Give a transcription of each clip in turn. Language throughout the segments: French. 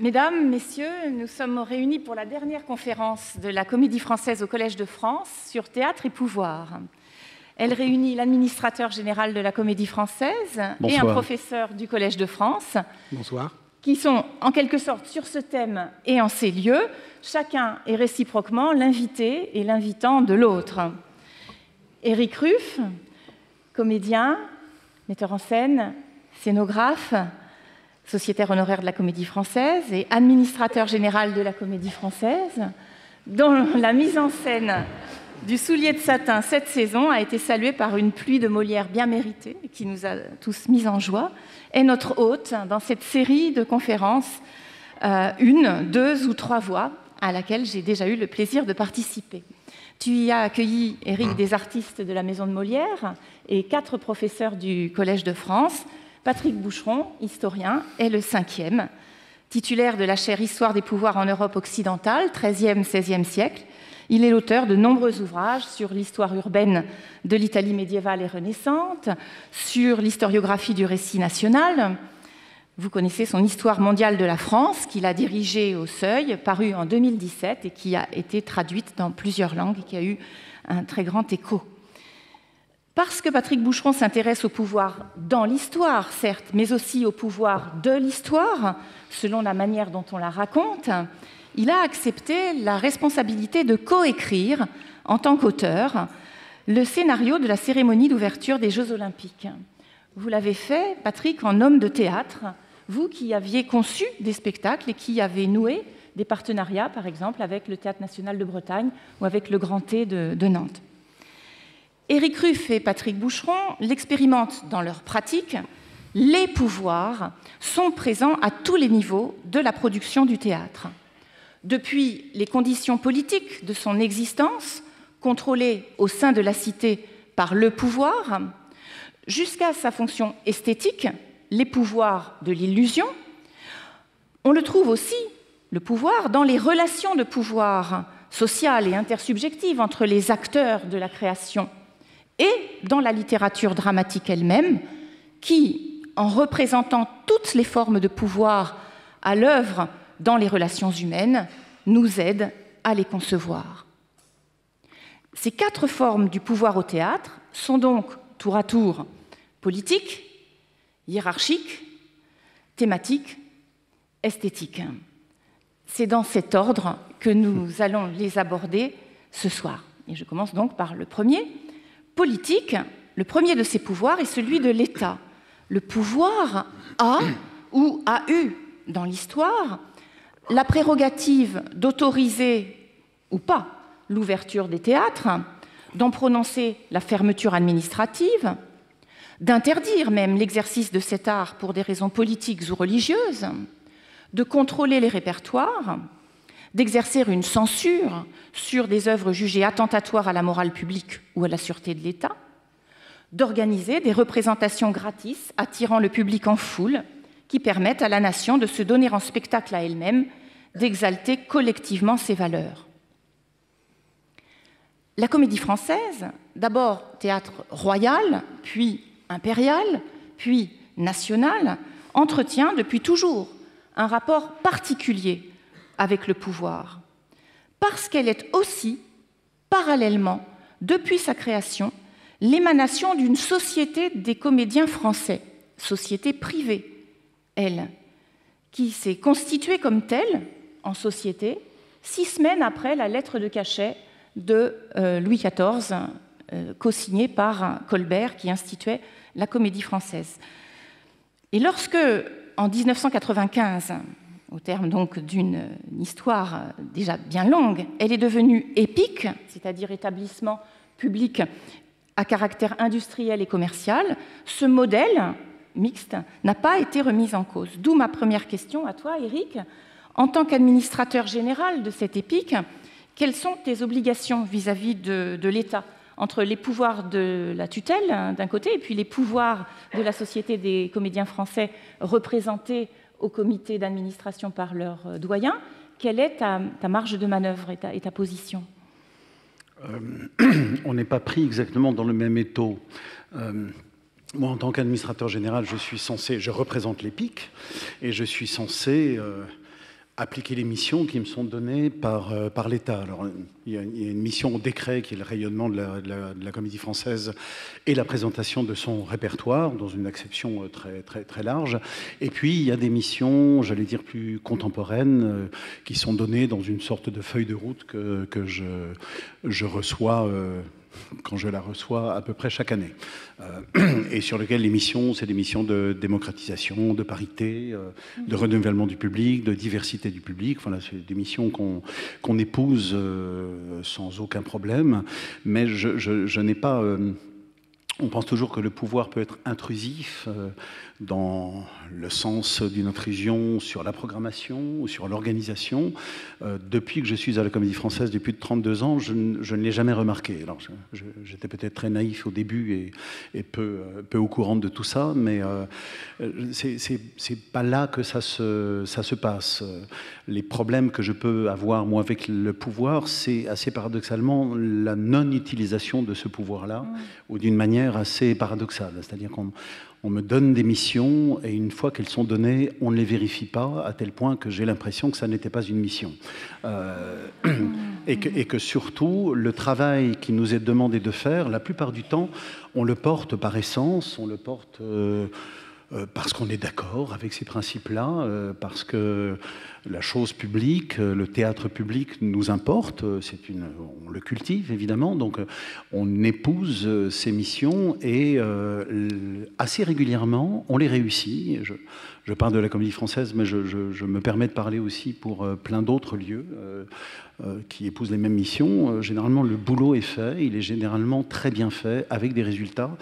Mesdames, Messieurs, nous sommes réunis pour la dernière conférence de la Comédie Française au Collège de France sur théâtre et pouvoir. Elle réunit l'administrateur général de la Comédie Française et un professeur du Collège de France. Bonsoir. Qui sont en quelque sorte sur ce thème et en ces lieux. Chacun est réciproquement l'invité et l'invitant de l'autre. Éric Ruff, comédien, metteur en scène, scénographe, sociétaire honoraire de la Comédie Française et administrateur général de la Comédie Française, dont la mise en scène du Soulier de satin cette saison a été saluée par une pluie de Molière bien méritée, qui nous a tous mis en joie, est notre hôte dans cette série de conférences, une, deux ou trois voix, à laquelle j'ai déjà eu le plaisir de participer. Tu y as accueilli, Éric, des artistes de la Maison de Molière et 4 professeurs du Collège de France. Patrick Boucheron, historien, est le 5e, titulaire de la chaire Histoire des pouvoirs en Europe occidentale, 13e, 16e siècle. Il est l'auteur de nombreux ouvrages sur l'histoire urbaine de l'Italie médiévale et renaissante, sur l'historiographie du récit national. Vous connaissez son Histoire mondiale de la France, qu'il a dirigée au Seuil, paru en 2017 et qui a été traduite dans plusieurs langues et qui a eu un très grand écho. Parce que Patrick Boucheron s'intéresse au pouvoir dans l'histoire, certes, mais aussi au pouvoir de l'histoire, selon la manière dont on la raconte, il a accepté la responsabilité de coécrire, en tant qu'auteur, le scénario de la cérémonie d'ouverture des Jeux Olympiques. Vous l'avez fait, Patrick, en homme de théâtre, vous qui aviez conçu des spectacles et qui avez noué des partenariats, par exemple, avec le Théâtre national de Bretagne ou avec le Grand T de Nantes. Éric Ruff et Patrick Boucheron l'expérimentent dans leur pratique. Les pouvoirs sont présents à tous les niveaux de la production du théâtre. Depuis les conditions politiques de son existence, contrôlées au sein de la cité par le pouvoir, jusqu'à sa fonction esthétique, les pouvoirs de l'illusion, on le trouve aussi, le pouvoir, dans les relations de pouvoir sociales et intersubjectives entre les acteurs de la création et dans la littérature dramatique elle-même, qui, en représentant toutes les formes de pouvoir à l'œuvre dans les relations humaines, nous aide à les concevoir. Ces 4 formes du pouvoir au théâtre sont donc tour à tour politiques, hiérarchiques, thématiques, esthétiques. C'est dans cet ordre que nous allons les aborder ce soir. Et je commence donc par le premier. Politique, le premier de ces pouvoirs est celui de l'État. Le pouvoir a ou a eu dans l'histoire la prérogative d'autoriser ou pas l'ouverture des théâtres, d'en prononcer la fermeture administrative, d'interdire même l'exercice de cet art pour des raisons politiques ou religieuses, de contrôler les répertoires, d'exercer une censure sur des œuvres jugées attentatoires à la morale publique ou à la sûreté de l'État, d'organiser des représentations gratis attirant le public en foule qui permettent à la nation de se donner en spectacle à elle-même, d'exalter collectivement ses valeurs. La Comédie Française, d'abord théâtre royal, puis impérial, puis national, entretient depuis toujours un rapport particulier avec le pouvoir, parce qu'elle est aussi, parallèlement, depuis sa création, l'émanation d'une société des comédiens français, société privée, elle, qui s'est constituée comme telle, en société, 6 semaines après la lettre de cachet de Louis XIV, co-signée par Colbert, qui instituait la Comédie Française. Et lorsque, en 1995, au terme donc d'une histoire déjà bien longue, elle est devenue épique, c'est-à-dire établissement public à caractère industriel et commercial, ce modèle mixte n'a pas été remis en cause. D'où ma première question à toi, Éric. En tant qu'administrateur général de cette épique, quelles sont tes obligations vis-à-vis de l'État, entre les pouvoirs de la tutelle d'un côté et puis les pouvoirs de la Société des comédiens français représentés au comité d'administration par leurs doyens? Quelle est ta marge de manœuvre et ta position? On n'est pas pris exactement dans le même étau. Moi, en tant qu'administrateur général, je représente l'EPIC et je suis censé appliquer les missions qui me sont données par l'État. Alors, il y a une mission au décret qui est le rayonnement de la Comédie Française et la présentation de son répertoire dans une acception très large. Et puis, il y a des missions, j'allais dire, plus contemporaines qui sont données dans une sorte de feuille de route que je reçois quand je la reçois à peu près chaque année. Et sur lequel les missions, c'est des missions de démocratisation, de parité, de renouvellement du public, de diversité du public. Voilà, c'est des missions qu'on épouse sans aucun problème. Mais je n'ai pas... on pense toujours que le pouvoir peut être intrusif dans le sens d'une intrusion sur la programmation ou sur l'organisation. Depuis que je suis à la Comédie Française depuis 32 ans, je ne l'ai jamais remarqué. Alors, j'étais peut-être très naïf au début et peu au courant de tout ça, mais c'est pas là que ça se passe. Les problèmes que je peux avoir, moi, avec le pouvoir, c'est assez paradoxalement la non-utilisation de ce pouvoir-là, ou d'une manière assez paradoxale. C'est-à-dire qu'on me donne des missions et une fois qu'elles sont données, on ne les vérifie pas, à tel point que j'ai l'impression que ça n'était pas une mission. Et que surtout, le travail qui nous est demandé de faire, la plupart du temps, on le porte par essence, on le porte parce qu'on est d'accord avec ces principes-là, parce que la chose publique, le théâtre public nous importe, on le cultive évidemment, donc on épouse ces missions et assez régulièrement on les réussit. Je parle de la Comédie Française, mais je me permets de parler aussi pour plein d'autres lieux qui épousent les mêmes missions. Généralement, le boulot est fait, il est généralement très bien fait, avec des résultats,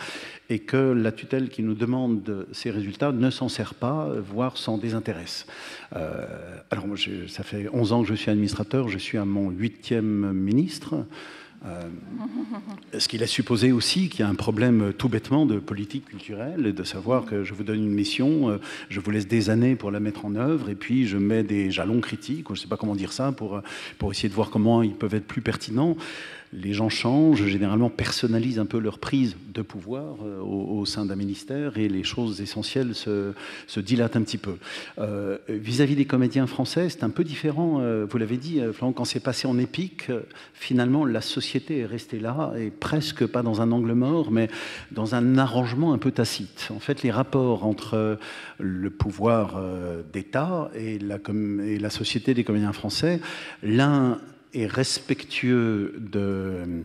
et que la tutelle qui nous demande ces résultats ne s'en sert pas, voire s'en désintéresse. Alors, moi, ça fait 11 ans que je suis administrateur, je suis à mon 8e ministre. Ce qui laisse supposer aussi qu'il y a un problème tout bêtement de politique culturelle, de savoir que je vous donne une mission, je vous laisse des années pour la mettre en œuvre, et puis je mets des jalons critiques, ou je ne sais pas comment dire ça, pour essayer de voir comment ils peuvent être plus pertinents. Les gens changent, généralement personnalisent un peu leur prise de pouvoir au sein d'un ministère, et les choses essentielles se dilatent un petit peu. Vis-à-vis des comédiens français, c'est un peu différent. Vous l'avez dit, Florent, quand c'est passé en épique, finalement, la société est restée là, et presque pas dans un angle mort, mais dans un arrangement un peu tacite. En fait, les rapports entre le pouvoir d'État et la société des comédiens français, l'un est respectueux de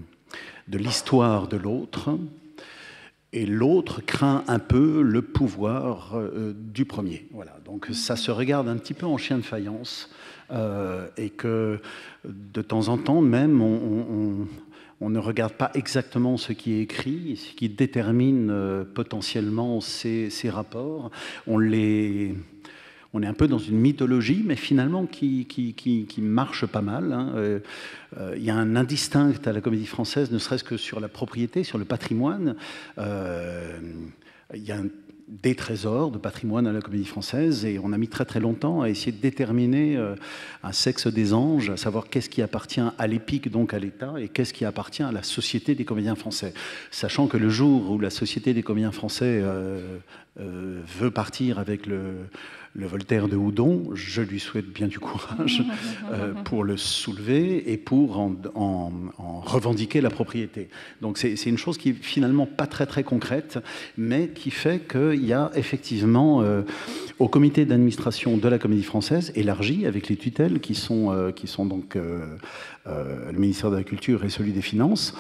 l'histoire de l'autre, et l'autre craint un peu le pouvoir du premier. Voilà. Donc ça se regarde un petit peu en chien de faïence, et que de temps en temps même on ne regarde pas exactement ce qui est écrit, ce qui détermine potentiellement ces rapports. On est un peu dans une mythologie, mais finalement qui marche pas mal. Hein. Il y a un indistinct à la Comédie Française, ne serait-ce que sur la propriété, sur le patrimoine. Il y a des trésors de patrimoine à la Comédie Française, et on a mis très très longtemps à essayer de déterminer un sexe des anges, à savoir qu'est-ce qui appartient à l'épique, donc à l'État, et qu'est-ce qui appartient à la Société des comédiens français. Sachant que le jour où la Société des comédiens français veut partir avec le Voltaire de Houdon, je lui souhaite bien du courage pour le soulever et pour en revendiquer la propriété. Donc c'est une chose qui est finalement pas très très concrète, mais qui fait qu'il y a effectivement au comité d'administration de la Comédie Française, élargi avec les tutelles qui sont donc le ministère de la Culture et celui des Finances,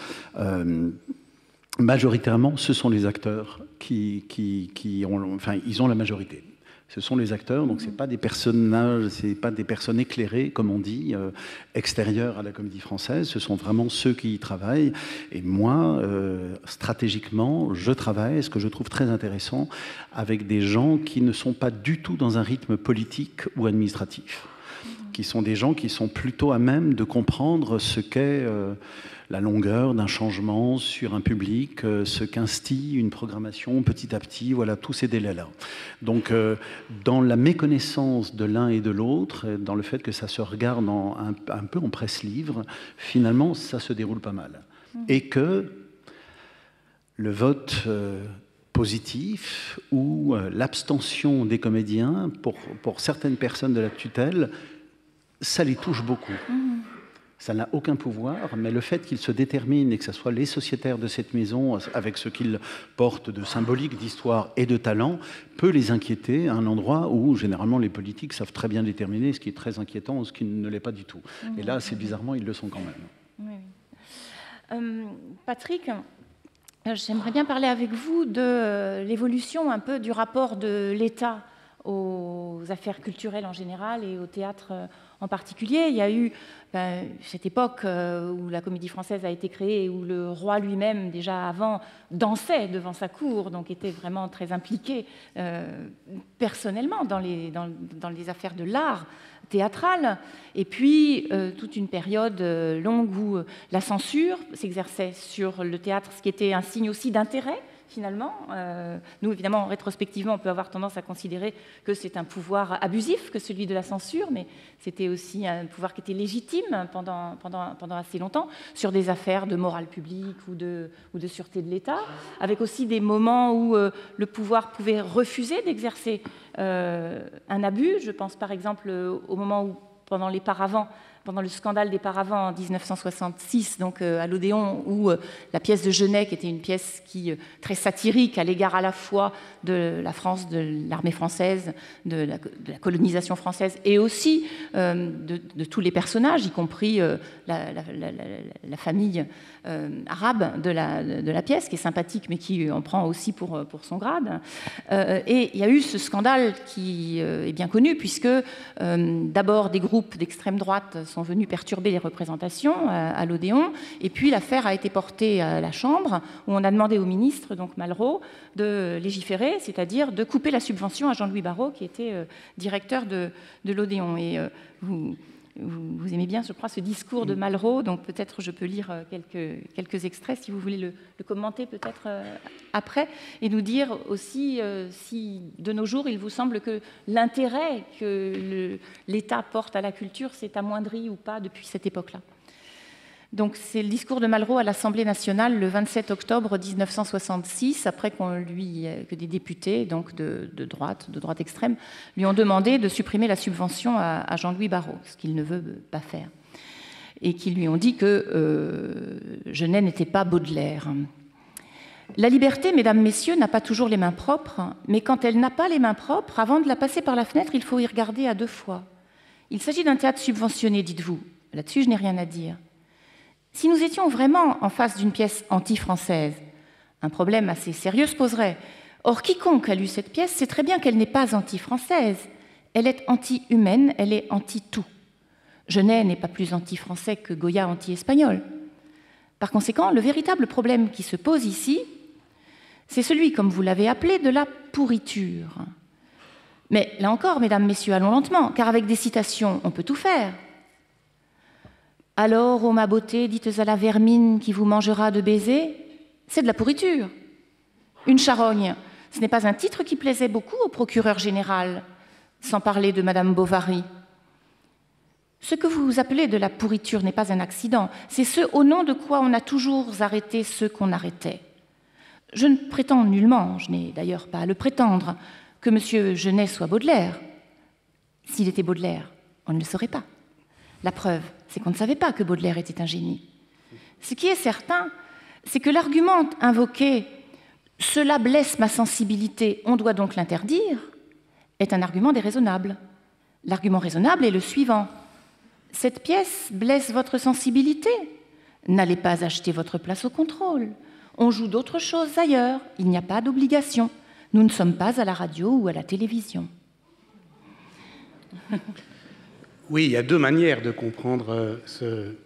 majoritairement ce sont les acteurs qui ont la majorité. Ce sont les acteurs, donc c'est pas des personnages, c'est pas des personnes éclairées, comme on dit, extérieures à la Comédie Française. Ce sont vraiment ceux qui y travaillent. Et moi, stratégiquement, je travaille, ce que je trouve très intéressant, avec des gens qui ne sont pas du tout dans un rythme politique ou administratif, qui sont des gens qui sont plutôt à même de comprendre ce qu'est la longueur d'un changement sur un public, ce qu'instille une programmation petit à petit, voilà, tous ces délais-là. Donc, dans la méconnaissance de l'un et de l'autre, dans le fait que ça se regarde un peu en presse-livre, finalement, ça se déroule pas mal. Et que le vote positif ou l'abstention des comédiens, pour certaines personnes de la tutelle, ça les touche beaucoup. Ça n'a aucun pouvoir, mais le fait qu'ils se déterminent et que ce soit les sociétaires de cette maison, avec ce qu'ils portent de symbolique, d'histoire et de talent, peut les inquiéter à un endroit où, généralement, les politiques savent très bien déterminer ce qui est très inquiétant ou ce qui ne l'est pas du tout. Et là, assez bizarrement, ils le sont quand même. Oui. Patrick, j'aimerais bien parler avec vous de l'évolution un peu du rapport de l'État aux affaires culturelles en général et au théâtre en particulier. Il y a eu cette époque où la Comédie Française a été créée, où le roi lui-même, déjà avant, dansait devant sa cour, donc était vraiment très impliqué personnellement dans les affaires de l'art théâtral. Et puis, toute une période longue où la censure s'exerçait sur le théâtre, ce qui était un signe aussi d'intérêt, finalement. Nous, évidemment, rétrospectivement, on peut avoir tendance à considérer que c'est un pouvoir abusif que celui de la censure, mais c'était aussi un pouvoir qui était légitime pendant assez longtemps, sur des affaires de morale publique ou de sûreté de l'État, avec aussi des moments où le pouvoir pouvait refuser d'exercer un abus. Je pense par exemple au moment où, pendant le scandale des paravents en 1966, donc à l'Odéon, où la pièce de Genet, qui était une pièce très satirique à l'égard à la fois de la France, de l'armée française, de la colonisation française, et aussi de tous les personnages, y compris la famille arabe de la pièce, qui est sympathique, mais qui en prend aussi pour son grade. Et il y a eu ce scandale qui est bien connu, puisque d'abord des groupes d'extrême droite sont venus perturber les représentations à l'Odéon, et puis l'affaire a été portée à la Chambre, où on a demandé au ministre, donc Malraux, de légiférer, c'est-à-dire de couper la subvention à Jean-Louis Barrault, qui était directeur de l'Odéon. Et vous aimez bien, je crois, ce discours de Malraux, donc peut-être je peux lire quelques extraits, si vous voulez le commenter peut-être après, et nous dire aussi si, de nos jours, il vous semble que l'intérêt que l'État porte à la culture s'est amoindri ou pas depuis cette époque-là. Donc c'est le discours de Malraux à l'Assemblée nationale le 27 octobre 1966, après que des députés donc de droite extrême, lui ont demandé de supprimer la subvention à Jean-Louis Barrault, ce qu'il ne veut pas faire, et qui lui ont dit que Genet n'était pas Baudelaire. La liberté, mesdames, messieurs, n'a pas toujours les mains propres, mais quand elle n'a pas les mains propres, avant de la passer par la fenêtre, il faut y regarder à deux fois. Il s'agit d'un théâtre subventionné, dites-vous. Là-dessus, je n'ai rien à dire. Si nous étions vraiment en face d'une pièce anti-française, un problème assez sérieux se poserait. Or, quiconque a lu cette pièce sait très bien qu'elle n'est pas anti-française. Elle est anti-humaine, elle est anti-tout. Genet n'est pas plus anti-français que Goya anti-espagnol. Par conséquent, le véritable problème qui se pose ici, c'est celui, comme vous l'avez appelé, de la pourriture. Mais là encore, mesdames, messieurs, allons lentement, car avec des citations, on peut tout faire. Alors, ô ma beauté, dites à la vermine qui vous mangera de baisers, c'est de la pourriture. Une charogne, ce n'est pas un titre qui plaisait beaucoup au procureur général, sans parler de Madame Bovary. Ce que vous appelez de la pourriture n'est pas un accident, c'est ce au nom de quoi on a toujours arrêté ceux qu'on arrêtait. Je ne prétends nullement, je n'ai d'ailleurs pas à le prétendre, que M. Genet soit Baudelaire. S'il était Baudelaire, on ne le saurait pas. La preuve, c'est qu'on ne savait pas que Baudelaire était un génie. Ce qui est certain, c'est que l'argument invoqué « cela blesse ma sensibilité, on doit donc l'interdire » est un argument déraisonnable. L'argument raisonnable est le suivant. Cette pièce blesse votre sensibilité. N'allez pas acheter votre place au contrôle. On joue d'autres choses ailleurs. Il n'y a pas d'obligation. Nous ne sommes pas à la radio ou à la télévision. Oui, il y a deux manières de comprendre ce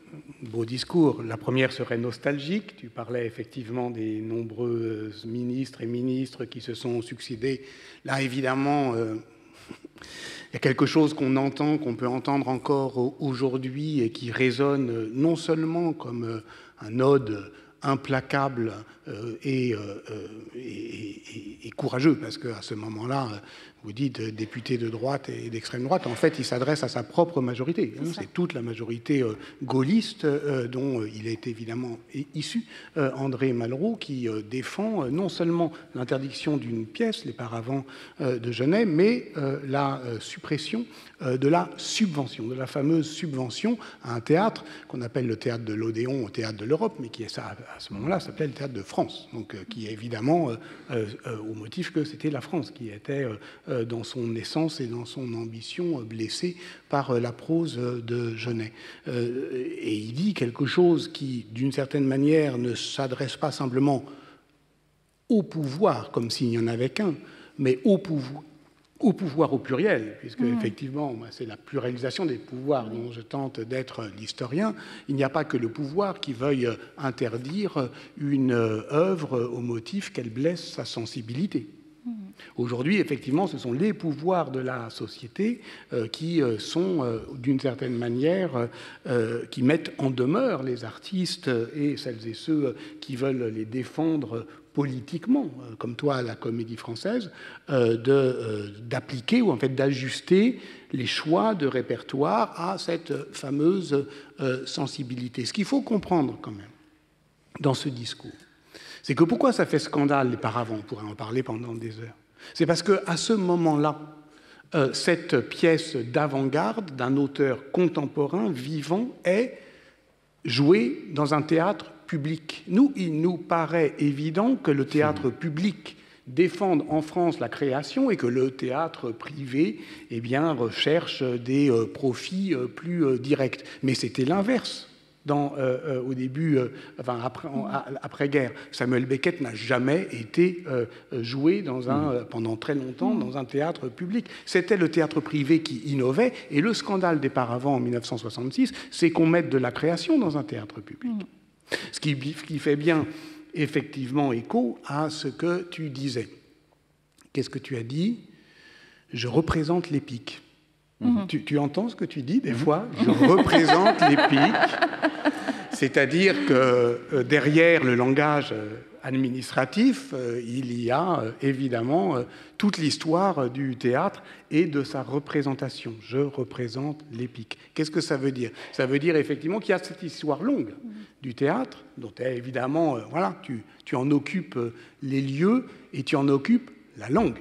beau discours. La première serait nostalgique. Tu parlais effectivement des nombreux ministres et ministres qui se sont succédés. Là, évidemment, il y a quelque chose qu'on entend, qu'on peut entendre encore aujourd'hui et qui résonne non seulement comme un ode implacable et courageux, parce qu'à ce moment-là, vous dites député de droite et d'extrême droite, en fait, il s'adresse à sa propre majorité. C'est toute la majorité gaulliste dont il est évidemment issu, André Malraux, qui défend non seulement l'interdiction d'une pièce, les paravents de Genet, mais la suppression de la subvention, de la fameuse subvention à un théâtre qu'on appelle le théâtre de l'Odéon au théâtre de l'Europe, mais qui, à ce moment-là, s'appelait le théâtre de France, donc qui est évidemment au motif que c'était la France qui était dans son essence et dans son ambition blessée par la prose de Genet. Et il dit quelque chose qui, d'une certaine manière, ne s'adresse pas simplement au pouvoir, comme s'il n'y en avait qu'un, mais au pouvoir au pluriel, puisque effectivement, c'est la pluralisation des pouvoirs dont je tente d'être l'historien. Il n'y a pas que le pouvoir qui veuille interdire une œuvre au motif qu'elle blesse sa sensibilité. Aujourd'hui, effectivement, ce sont les pouvoirs de la société qui sont, d'une certaine manière, qui mettent en demeure les artistes et celles et ceux qui veulent les défendre politiquement, comme toi à la Comédie Française, d'appliquer ou en fait d'ajuster les choix de répertoire à cette fameuse sensibilité. Ce qu'il faut comprendre quand même dans ce discours, c'est que pourquoi ça fait scandale les paravents, on pourrait en parler pendant des heures. C'est parce qu'à ce moment-là, cette pièce d'avant-garde d'un auteur contemporain vivant est jouée dans un théâtre public. Nous, il nous paraît évident que le théâtre public défende en France la création et que le théâtre privé, eh bien, recherche des profits plus directs. Mais c'était l'inverse. Au début, enfin après-guerre, Samuel Beckett n'a jamais été joué pendant très longtemps dans un théâtre public. C'était le théâtre privé qui innovait, et le scandale des paravents en 1966, c'est qu'on mette de la création dans un théâtre public. Ce qui fait bien effectivement écho à ce que tu disais. Qu'est-ce que tu as dit? Je représente l'épique. Tu entends ce que tu dis des fois? Je représente l'épique. C'est-à-dire que derrière le langage administratif, il y a évidemment toute l'histoire du théâtre et de sa représentation. Je représente l'épique. Qu'est-ce que ça veut dire? Ça veut dire effectivement qu'il y a cette histoire longue du théâtre, dont évidemment, voilà, tu en occupes les lieux et tu en occupes la langue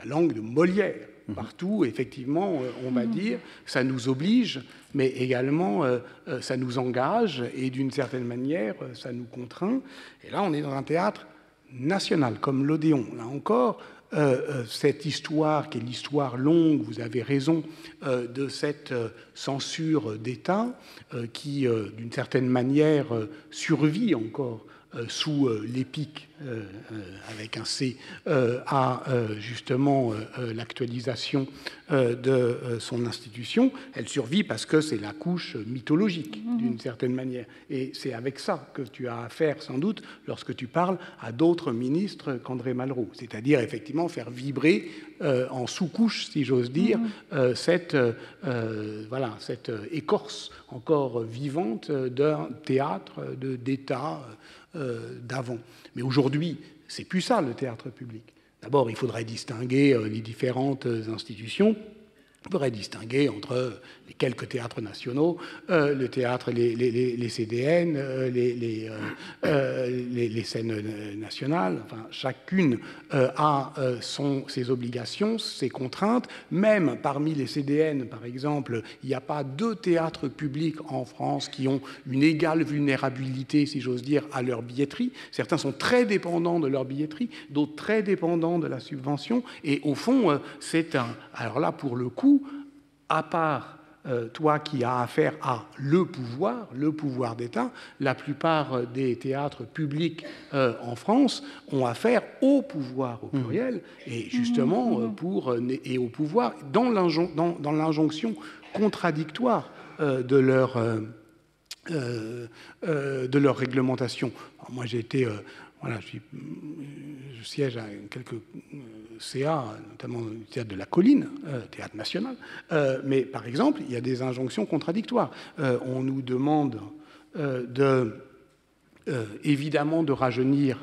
de Molière. Partout, effectivement, on va dire, ça nous oblige, mais également, ça nous engage, et d'une certaine manière, ça nous contraint. Et là, on est dans un théâtre national, comme l'Odéon. Là encore, cette histoire, qui est l'histoire longue, vous avez raison, de cette censure d'État, qui, d'une certaine manière, survit encore sous l'épique, avec un C, à justement l'actualisation de son institution. Elle survit parce que c'est la couche mythologique, d'une certaine manière. Et c'est avec ça que tu as affaire, sans doute, lorsque tu parles à d'autres ministres qu'André Malraux. C'est-à-dire, effectivement, faire vibrer en sous-couche, si j'ose dire, cette écorce encore vivante d'un théâtre d'État d'avant. Mais aujourd'hui, c'est plus ça, le théâtre public. D'abord, il faudrait distinguer les différentes institutions. Il faudrait distinguer entre les quelques théâtres nationaux, le théâtre, les CDN, les scènes nationales. Enfin, chacune a ses obligations, ses contraintes. Même parmi les CDN, par exemple, il n'y a pas deux théâtres publics en France qui ont une égale vulnérabilité, si j'ose dire, à leur billetterie. Certains sont très dépendants de leur billetterie, d'autres très dépendants de la subvention. Et au fond, c'est un... Alors là, pour le coup, à part toi qui as affaire à le pouvoir d'État, la plupart des théâtres publics en France ont affaire au pouvoir au pluriel, et justement et au pouvoir dans l'injonction contradictoire de leur réglementation. Alors moi, j'ai été... je siège à quelques CA, notamment le théâtre de la Colline, théâtre national. Mais par exemple, il y a des injonctions contradictoires. On nous demande évidemment de rajeunir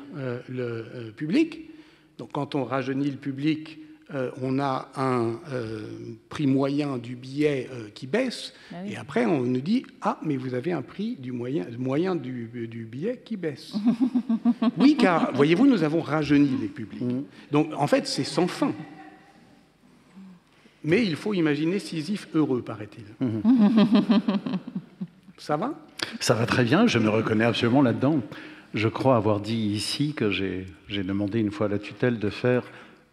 le public. Donc quand on rajeunit le public, on a un prix moyen du billet qui baisse, et après on nous dit « Ah, mais vous avez un prix moyen du billet qui baisse. » Oui, car, voyez-vous, nous avons rajeuni les publics. Donc, en fait, c'est sans fin. Mais il faut imaginer Sisyphe heureux, paraît-il. Ça va ? Ça va très bien, je me reconnais absolument là-dedans. Je crois avoir dit ici que j'ai demandé une fois à la tutelle de faire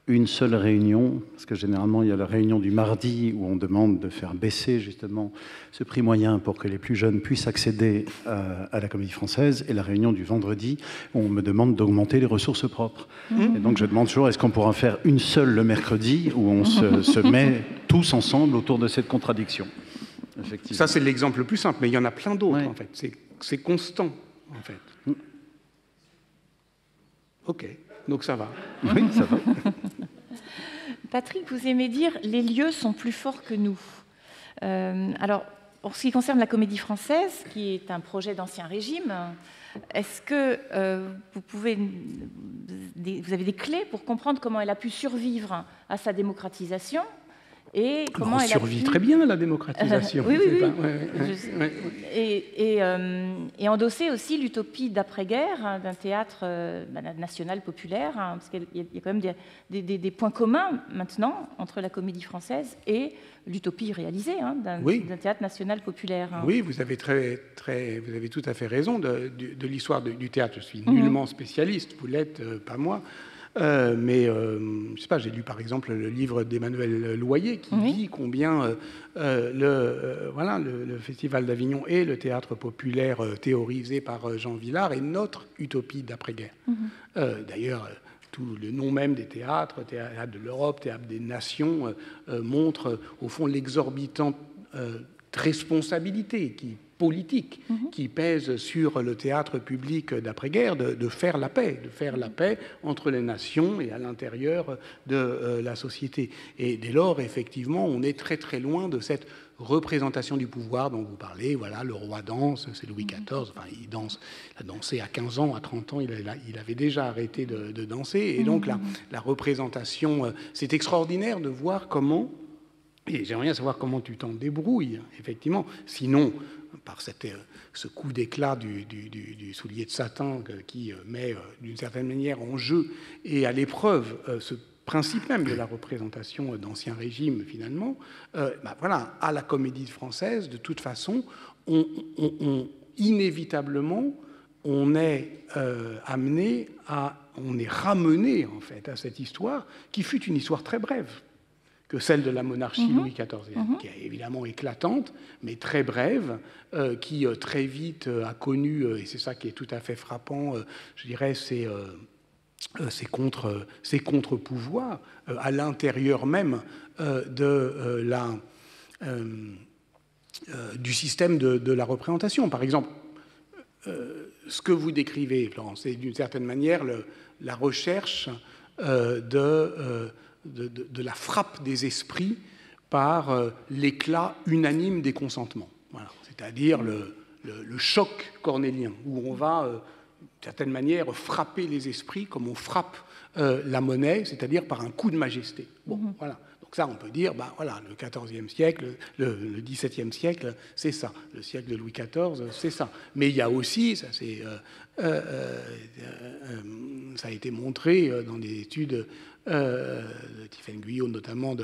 une seule réunion, parce que généralement il y a la réunion du mardi où on demande de faire baisser justement ce prix moyen pour que les plus jeunes puissent accéder à la Comédie Française, et la réunion du vendredi où on me demande d'augmenter les ressources propres. Et donc je demande toujours, est-ce qu'on pourra faire une seule le mercredi où on se met tous ensemble autour de cette contradiction. Effectivement. Ça c'est l'exemple le plus simple, mais il y en a plein d'autres en fait. C'est constant en fait. Ok, donc ça va. Oui, ça va. Patrick, vous aimez dire « les lieux sont plus forts que nous ». Alors, pour ce qui concerne la Comédie Française, qui est un projet d'Ancien Régime, est-ce que vous avez des clés pour comprendre comment elle a pu survivre à sa démocratisation et comment elle survit a pu... très bien à la démocratisation. Oui. Et endosser aussi l'utopie d'après-guerre d'un théâtre national populaire, parce qu'il y a quand même des points communs maintenant entre la Comédie Française et l'utopie réalisée d'un théâtre national populaire. Oui, vous avez vous avez tout à fait raison de l'histoire du théâtre. Je suis nullement spécialiste, vous l'êtes, pas moi. Mais je sais pas, j'ai lu par exemple le livre d'Emmanuel Loyer qui dit combien le Festival d'Avignon et le théâtre populaire théorisé par Jean Vilar est notre utopie d'après-guerre. D'ailleurs, tout le nom même des théâtres, théâtre de l'Europe, théâtre des nations, montre au fond l'exorbitante responsabilité politique qui pèse sur le théâtre public d'après-guerre de faire la paix, entre les nations et à l'intérieur de la société. Et dès lors, effectivement, on est très très loin de cette représentation du pouvoir dont vous parlez. Voilà, le roi danse, c'est Louis XIV, enfin, il a dansé à 15 ans, à 30 ans, il avait déjà arrêté de danser. Et donc la représentation, c'est extraordinaire de voir comment, et j'aimerais bien savoir comment tu t'en débrouilles, effectivement, sinon par ce coup d'éclat du soulier de satin qui met d'une certaine manière en jeu et à l'épreuve ce principe même de la représentation d'Ancien Régime, finalement, voilà, à la Comédie Française, de toute façon, inévitablement, on est ramené en fait à cette histoire qui fut une histoire très brève, que celle de la monarchie Louis XIV, qui est évidemment éclatante, mais très brève, qui très vite a connu, et c'est ça qui est tout à fait frappant, je dirais, ces contre-pouvoirs à l'intérieur même du système de la représentation. Par exemple, ce que vous décrivez, Florence, c'est d'une certaine manière la recherche de la frappe des esprits par l'éclat unanime des consentements. Voilà. C'est-à-dire le choc cornélien, où on va, d'une certaine manière, frapper les esprits comme on frappe la monnaie, c'est-à-dire par un coup de majesté. Bon, voilà. Donc ça, on peut dire, voilà, le XIVe siècle, le XVIIe siècle, c'est ça. Le siècle de Louis XIV, c'est ça. Mais il y a aussi, ça a été montré dans des études de Tiffaine Guyot notamment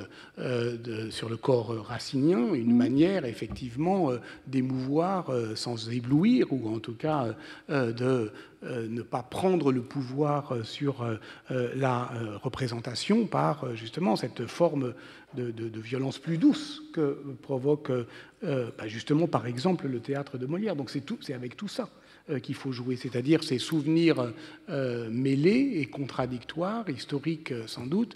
sur le corps racinien, une manière effectivement d'émouvoir sans éblouir, ou en tout cas de ne pas prendre le pouvoir sur la représentation par justement cette forme de violence plus douce que provoque justement par exemple le théâtre de Molière. Donc c'est avec tout ça qu'il faut jouer, c'est-à-dire ces souvenirs mêlés et contradictoires, historiques sans doute,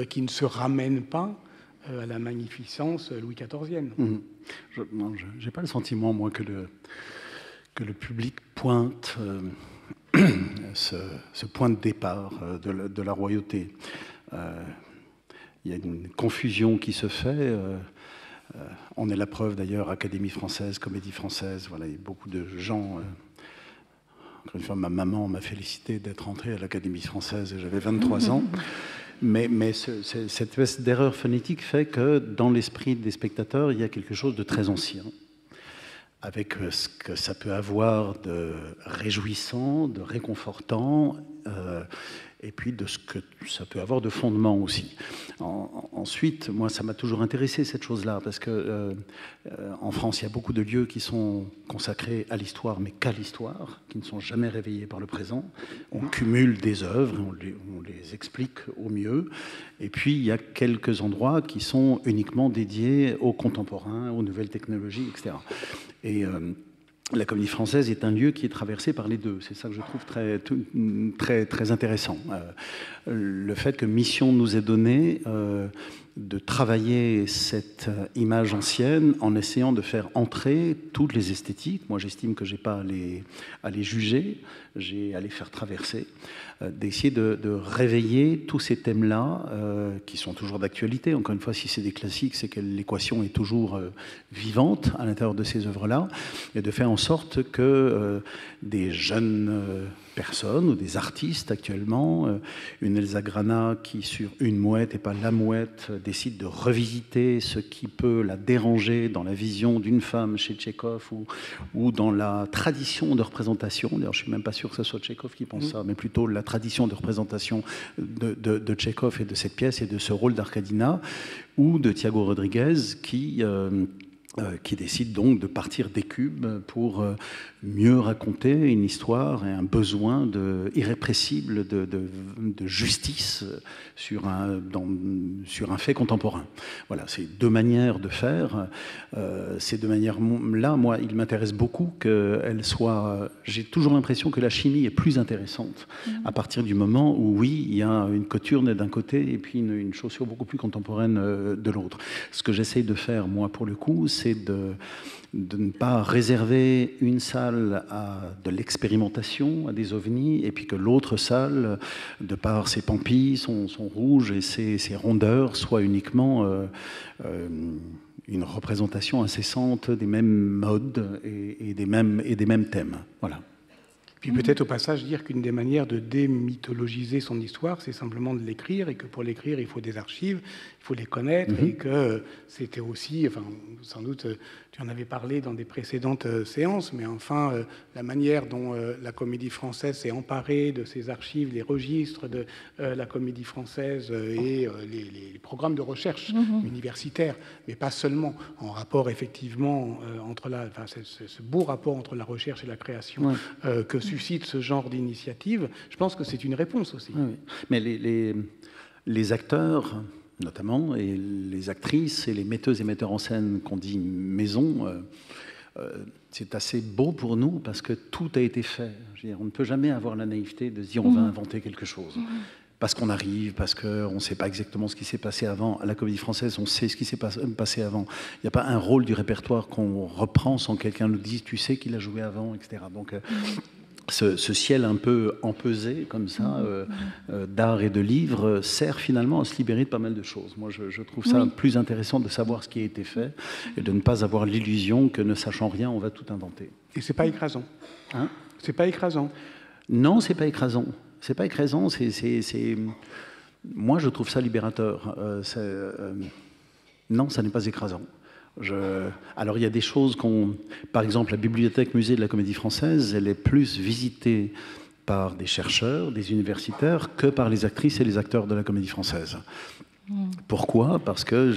qui ne se ramènent pas à la magnificence Louis XIVienne. Je n'ai pas le sentiment, moi, que le public pointe ce point de départ de la royauté. Il y a une confusion qui se fait. On est la preuve d'ailleurs, Académie française, Comédie Française, voilà, il y a beaucoup de gens... Encore une fois, ma maman m'a félicité d'être entré à l'Académie française et j'avais 23 ans. Mais cette espèce d'erreur phonétique fait que dans l'esprit des spectateurs, il y a quelque chose de très ancien, avec ce que ça peut avoir de réjouissant, de réconfortant, et puis de ce que ça peut avoir de fondement aussi. Ensuite, moi, ça m'a toujours intéressé, cette chose-là, parce que en France, il y a beaucoup de lieux qui sont consacrés à l'histoire, mais qu'à l'histoire, qui ne sont jamais réveillés par le présent. On cumule des œuvres, on les explique au mieux. Et puis, il y a quelques endroits qui sont uniquement dédiés aux contemporains, aux nouvelles technologies, etc. Et la Comédie Française est un lieu qui est traversé par les deux. C'est ça que je trouve très intéressant. Le fait que Mission nous ait donné de travailler cette image ancienne en essayant de faire entrer toutes les esthétiques. Moi, j'estime que je n'ai pas à les juger, j'ai à les faire traverser, d'essayer de réveiller tous ces thèmes-là qui sont toujours d'actualité. Encore une fois, si c'est des classiques, c'est que l'équation est toujours vivante à l'intérieur de ces œuvres-là, et de faire en sorte que des jeunes personnes ou des artistes actuellement, une Elsa Grana qui sur Une mouette et pas La mouette décide de revisiter ce qui peut la déranger dans la vision d'une femme chez Tchekhov ou dans la tradition de représentation. D'ailleurs, je ne suis même pas sûr que ce soit Tchekhov qui pense ça, mais plutôt la tradition de représentation de Tchekhov et de cette pièce et de ce rôle d'Arkadina, ou de Thiago Rodriguez qui décide donc de partir des cubes pour mieux raconter une histoire et un besoin irrépressible de justice sur un fait contemporain. Voilà, c'est deux manières de faire. Ces deux manières-là, moi, il m'intéresse beaucoup qu'elles soient... J'ai toujours l'impression que la chimie est plus intéressante à partir du moment où, oui, il y a une coturne d'un côté et puis une chaussure beaucoup plus contemporaine de l'autre. Ce que j'essaye de faire, moi, pour le coup, c'est de ne pas réserver une salle à de l'expérimentation, à des ovnis, et puis que l'autre salle, de par ses pampilles, son rouge et ses rondeurs, soit uniquement une représentation incessante des mêmes modes et des mêmes thèmes. Voilà. Puis peut-être au passage dire qu'une des manières de démythologiser son histoire, c'est simplement de l'écrire, et que pour l'écrire, il faut des archives, il faut les connaître, et que c'était aussi, enfin, sans doute, tu en avais parlé dans des précédentes séances, mais enfin, la manière dont la Comédie Française s'est emparée de ses archives, les registres de la Comédie Française et les programmes de recherche universitaires, mais pas seulement, en rapport effectivement entre ce beau rapport entre la recherche et la création que suscite ce genre d'initiative, je pense que c'est une réponse aussi. Oui. Mais les acteurs, notamment, et les actrices et les metteuses et metteurs en scène qu'on dit maison, c'est assez beau pour nous parce que tout a été fait. Je veux dire, on ne peut jamais avoir la naïveté de se dire on va inventer quelque chose. Parce qu'on arrive, parce qu'on ne sait pas exactement ce qui s'est passé avant. À la Comédie Française, on sait ce qui s'est passé avant. Il n'y a pas un rôle du répertoire qu'on reprend sans que quelqu'un nous dise tu sais qu'il a joué avant, etc. Donc, ce ciel un peu empesé comme ça d'art et de livres sert finalement à se libérer de pas mal de choses. Moi, je trouve ça plus intéressant de savoir ce qui a été fait et de ne pas avoir l'illusion que, ne sachant rien, on va tout inventer. Et c'est pas écrasant. Hein ? C'est pas écrasant. Non, c'est pas écrasant. C'est pas écrasant. Moi, je trouve ça libérateur. Non, ça n'est pas écrasant. Alors il y a des choses par exemple, la bibliothèque musée de la Comédie Française, elle est plus visitée par des chercheurs, des universitaires, que par les actrices et les acteurs de la Comédie Française. Pourquoi ? Parce que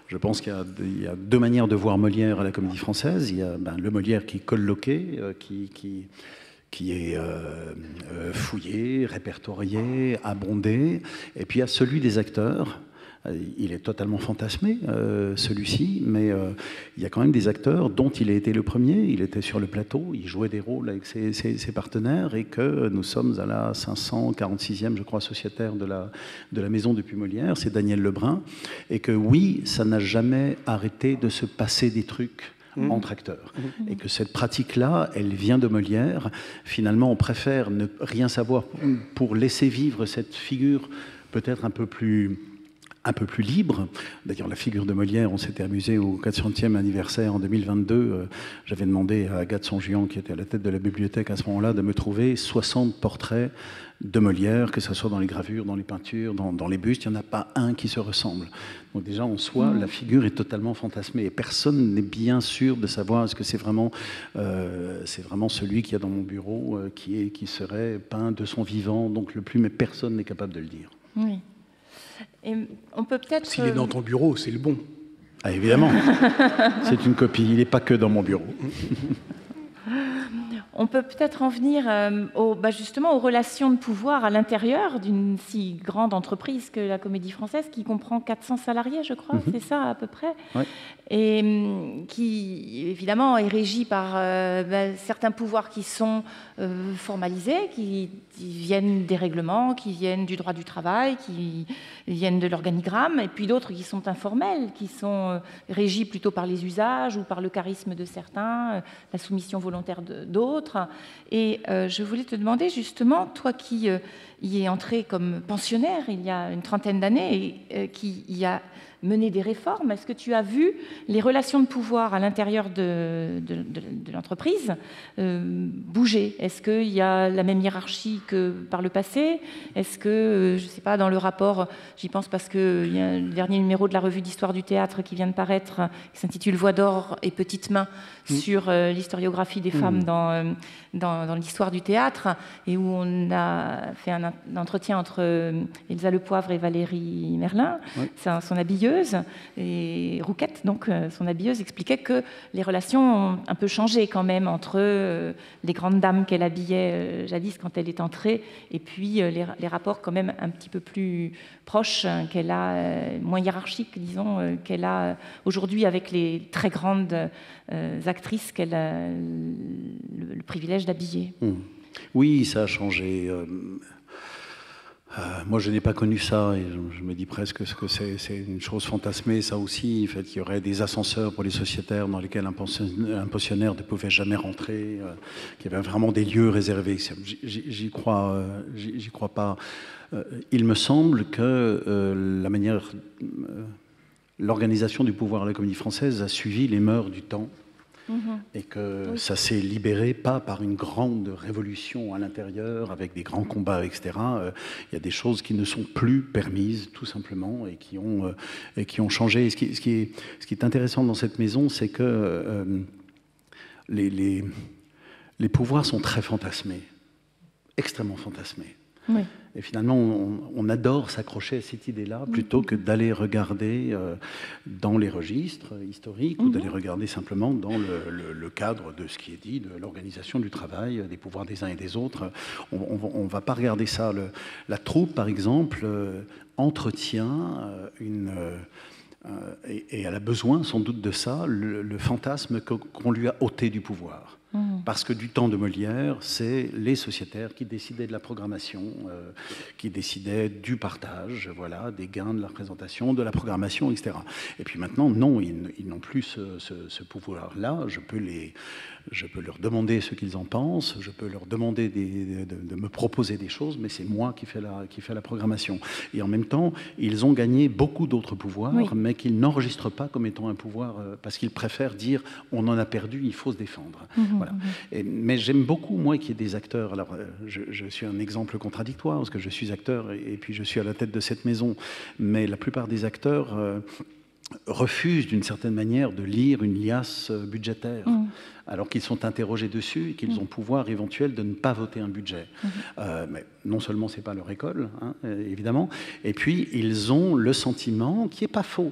je pense qu'il y a deux manières de voir Molière à la Comédie Française. Il y a le Molière qui est colloqué, qui est fouillé, répertorié, abondé, et puis il y a celui des acteurs. Il est totalement fantasmé, celui-ci, mais il y a quand même des acteurs dont il a été le premier. Il était sur le plateau, il jouait des rôles avec ses partenaires, et que nous sommes à la 546e, je crois, sociétaire de la maison depuis Molière, c'est Daniel Lebrun, et que oui, ça n'a jamais arrêté de se passer des trucs entre acteurs. Et que cette pratique-là, elle vient de Molière. Finalement, on préfère ne rien savoir pour laisser vivre cette figure peut-être un peu plus un peu plus libre. D'ailleurs, la figure de Molière, on s'était amusé au 400e anniversaire en 2022. J'avais demandé à Agathe Songian, qui était à la tête de la bibliothèque à ce moment-là, de me trouver 60 portraits de Molière, que ce soit dans les gravures, dans les peintures, dans les bustes. Il n'y en a pas un qui se ressemble. Donc déjà, en soi, la figure est totalement fantasmée. Et personne n'est bien sûr de savoir est-ce que c'est vraiment celui qu'il y a dans mon bureau qui serait peint de son vivant, donc le plus, mais personne n'est capable de le dire. Oui. Et on peut peut-être... S'il est dans ton bureau, c'est le bon. Ah, évidemment. C'est une copie. Il n'est pas que dans mon bureau. On peut peut-être en venir justement aux relations de pouvoir à l'intérieur d'une si grande entreprise que la Comédie Française, qui comprend 400 salariés, je crois, c'est ça à peu près, ouais. Et qui évidemment est régie par certains pouvoirs qui sont formalisés, qui viennent des règlements, qui viennent du droit du travail, qui viennent de l'organigramme, et puis d'autres qui sont informels, qui sont régis plutôt par les usages ou par le charisme de certains, la soumission volontaire d'autres. Et je voulais te demander justement, toi qui y es entré comme pensionnaire il y a une trentaine d'années et qui y a mené des réformes, est-ce que tu as vu les relations de pouvoir à l'intérieur de l'entreprise bouger? Est-ce qu'il y a la même hiérarchie que par le passé? Est-ce que, je ne sais pas, dans le rapport, j'y pense parce qu'il y a le dernier numéro de la revue d'histoire du théâtre qui vient de paraître, qui s'intitule Voix d'or et petites mains, sur l'historiographie des femmes dans l'histoire du théâtre, et où on a fait un entretien entre Elsa Lepoivre et Valérie Merlin, son habilleuse, et Rouquette, donc son habilleuse, expliquait que les relations ont un peu changé quand même entre les grandes dames qu'elle habillait jadis quand elle est entrée, et puis les rapports quand même un petit peu plus proches qu'elle a, moins hiérarchiques, disons, qu'elle a aujourd'hui avec les très grandes actrices qu'elle a le privilège d'habiller. Oui, ça a changé. Moi, je n'ai pas connu ça, et je me dis presque que c'est une chose fantasmée, ça aussi, le fait qu'il y aurait des ascenseurs pour les sociétaires dans lesquels un pensionnaire ne pouvait jamais rentrer, qu'il y avait vraiment des lieux réservés. J'y crois pas. Il me semble que l'organisation du pouvoir à la Comédie Française a suivi les mœurs du temps. Et que ça s'est libéré pas par une grande révolution à l'intérieur avec des grands combats, etc. Il y a des choses qui ne sont plus permises tout simplement et qui ont changé. Et ce qui est intéressant dans cette maison, c'est que les pouvoirs sont très fantasmés, extrêmement fantasmés. Oui. Et finalement, on adore s'accrocher à cette idée-là plutôt que d'aller regarder dans les registres historiques ou d'aller regarder simplement dans le cadre de ce qui est dit, de l'organisation du travail, des pouvoirs des uns et des autres. On ne va pas regarder ça. La troupe, par exemple, entretient et elle a besoin sans doute de ça, le fantasme qu'on lui a ôté du pouvoir. Parce que du temps de Molière, c'est les sociétaires qui décidaient de la programmation, qui décidaient du partage, voilà, des gains de la représentation, de la programmation, etc. Et puis maintenant, non, ils n'ont plus ce pouvoir-là. Je peux leur demander ce qu'ils en pensent, je peux leur demander de me proposer des choses, mais c'est moi qui fais la programmation. Et en même temps, ils ont gagné beaucoup d'autres pouvoirs, mais qu'ils n'enregistrent pas comme étant un pouvoir, parce qu'ils préfèrent dire on en a perdu, il faut se défendre. Voilà. Mais j'aime beaucoup, moi, qu'il y ait des acteurs. Alors, je suis un exemple contradictoire, parce que je suis acteur et puis je suis à la tête de cette maison, mais la plupart des acteurs refusent d'une certaine manière de lire une liasse budgétaire, alors qu'ils sont interrogés dessus et qu'ils ont pouvoir éventuel de ne pas voter un budget. Mais non seulement c'est pas leur école, hein, évidemment, et puis ils ont le sentiment, qui n'est pas faux,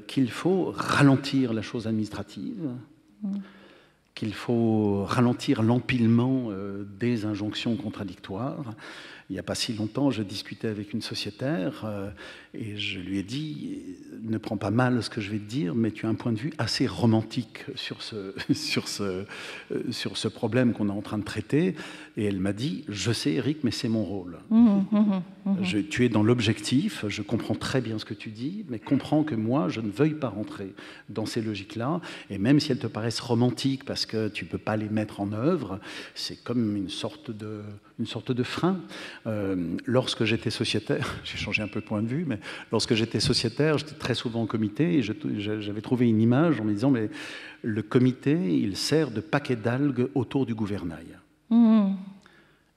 qu'il faut ralentir la chose administrative, qu'il faut ralentir l'empilement des injonctions contradictoires. Il n'y a pas si longtemps, je discutais avec une sociétaire et je lui ai dit « Ne prends pas mal ce que je vais te dire, mais tu as un point de vue assez romantique sur ce problème qu'on est en train de traiter. » Et elle m'a dit « Je sais, Eric, mais c'est mon rôle. Tu es dans l'objectif, je comprends très bien ce que tu dis, mais comprends que moi, je ne veuille pas rentrer dans ces logiques-là. Et même si elles te paraissent romantiques, parce que tu ne peux pas les mettre en œuvre. C'est comme une sorte de frein. Lorsque j'étais sociétaire, j'ai changé un peu de point de vue, mais lorsque j'étais sociétaire, j'étais très souvent en comité et j'avais trouvé une image en me disant, mais le comité, il sert de paquet d'algues autour du gouvernail.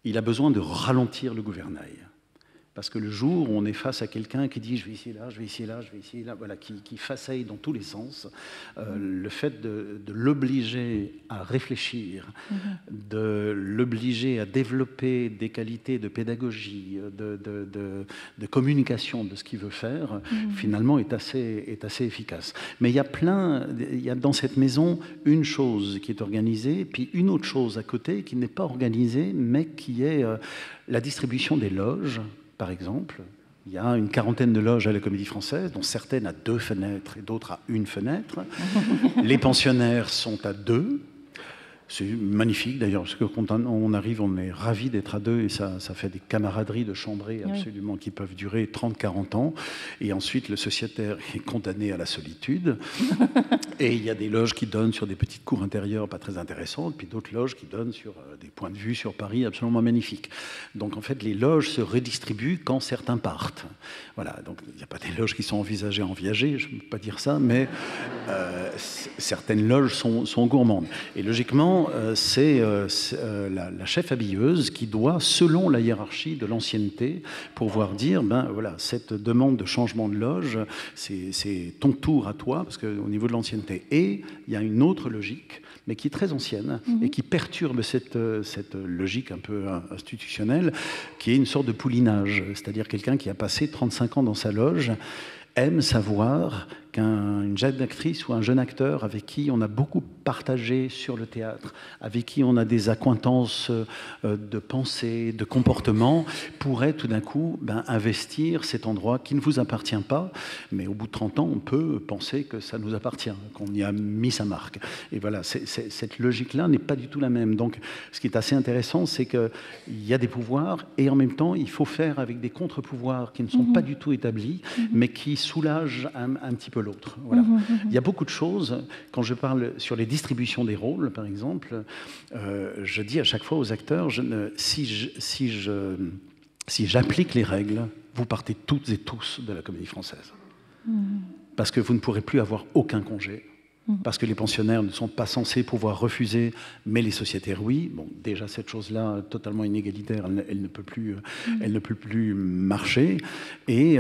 Il a besoin de ralentir le gouvernail. Parce que le jour où on est face à quelqu'un qui dit « je vais ici, là, je vais ici, là, je vais ici, là », voilà, qui façaille dans tous les sens, le fait de l'obliger à réfléchir, de l'obliger à développer des qualités de pédagogie, de communication de ce qu'il veut faire, finalement est assez efficace. Mais il y a dans cette maison une chose qui est organisée, puis une autre chose à côté qui n'est pas organisée, mais qui est la distribution des loges. Par exemple, il y a une quarantaine de loges à la Comédie Française, dont certaines à 2 fenêtres et d'autres à 1 fenêtre. Les pensionnaires sont à 2. C'est magnifique d'ailleurs, parce que quand on arrive, on est ravis d'être à 2 et ça fait des camaraderies de chambrées absolument qui peuvent durer 30-40 ans. Et ensuite, le sociétaire est condamné à la solitude. Et il y a des loges qui donnent sur des petites cours intérieures pas très intéressantes, puis d'autres loges qui donnent sur des points de vue sur Paris absolument magnifiques. Donc en fait, les loges se redistribuent quand certains partent. Voilà, donc il n'y a pas des loges qui sont envisagées en viager, je ne peux pas dire ça, mais certaines loges sont gourmandes. Et logiquement, c'est la chef habilleuse qui doit, selon la hiérarchie de l'ancienneté, pouvoir dire, ben voilà, cette demande de changement de loge, c'est ton tour à toi, parce qu'au niveau de l'ancienneté. Et il y a une autre logique, mais qui est très ancienne, et qui perturbe cette logique un peu institutionnelle, qui est une sorte de poulinage, c'est-à-dire quelqu'un qui a passé 35 ans dans sa loge, aime savoir qu'une jeune actrice ou un jeune acteur avec qui on a beaucoup partagé sur le théâtre, avec qui on a des accointances de pensée, de comportement, pourrait tout d'un coup investir cet endroit qui ne vous appartient pas, mais au bout de 30 ans, on peut penser que ça nous appartient, qu'on y a mis sa marque. Et voilà, cette logique-là n'est pas du tout la même. Donc, ce qui est assez intéressant, c'est qu'il y a des pouvoirs et en même temps, il faut faire avec des contre-pouvoirs qui ne sont pas du tout établis, mais qui soulagent un petit peu l'autre. Voilà. Il y a beaucoup de choses. Quand je parle sur les distributions des rôles, par exemple, je dis à chaque fois aux acteurs, si j'applique les règles, vous partez toutes et tous de la Comédie Française. Parce que vous ne pourrez plus avoir aucun congé. Parce que les pensionnaires ne sont pas censés pouvoir refuser, mais les sociétaires, oui. Bon, déjà, cette chose-là, totalement inégalitaire, elle ne peut plus marcher. Et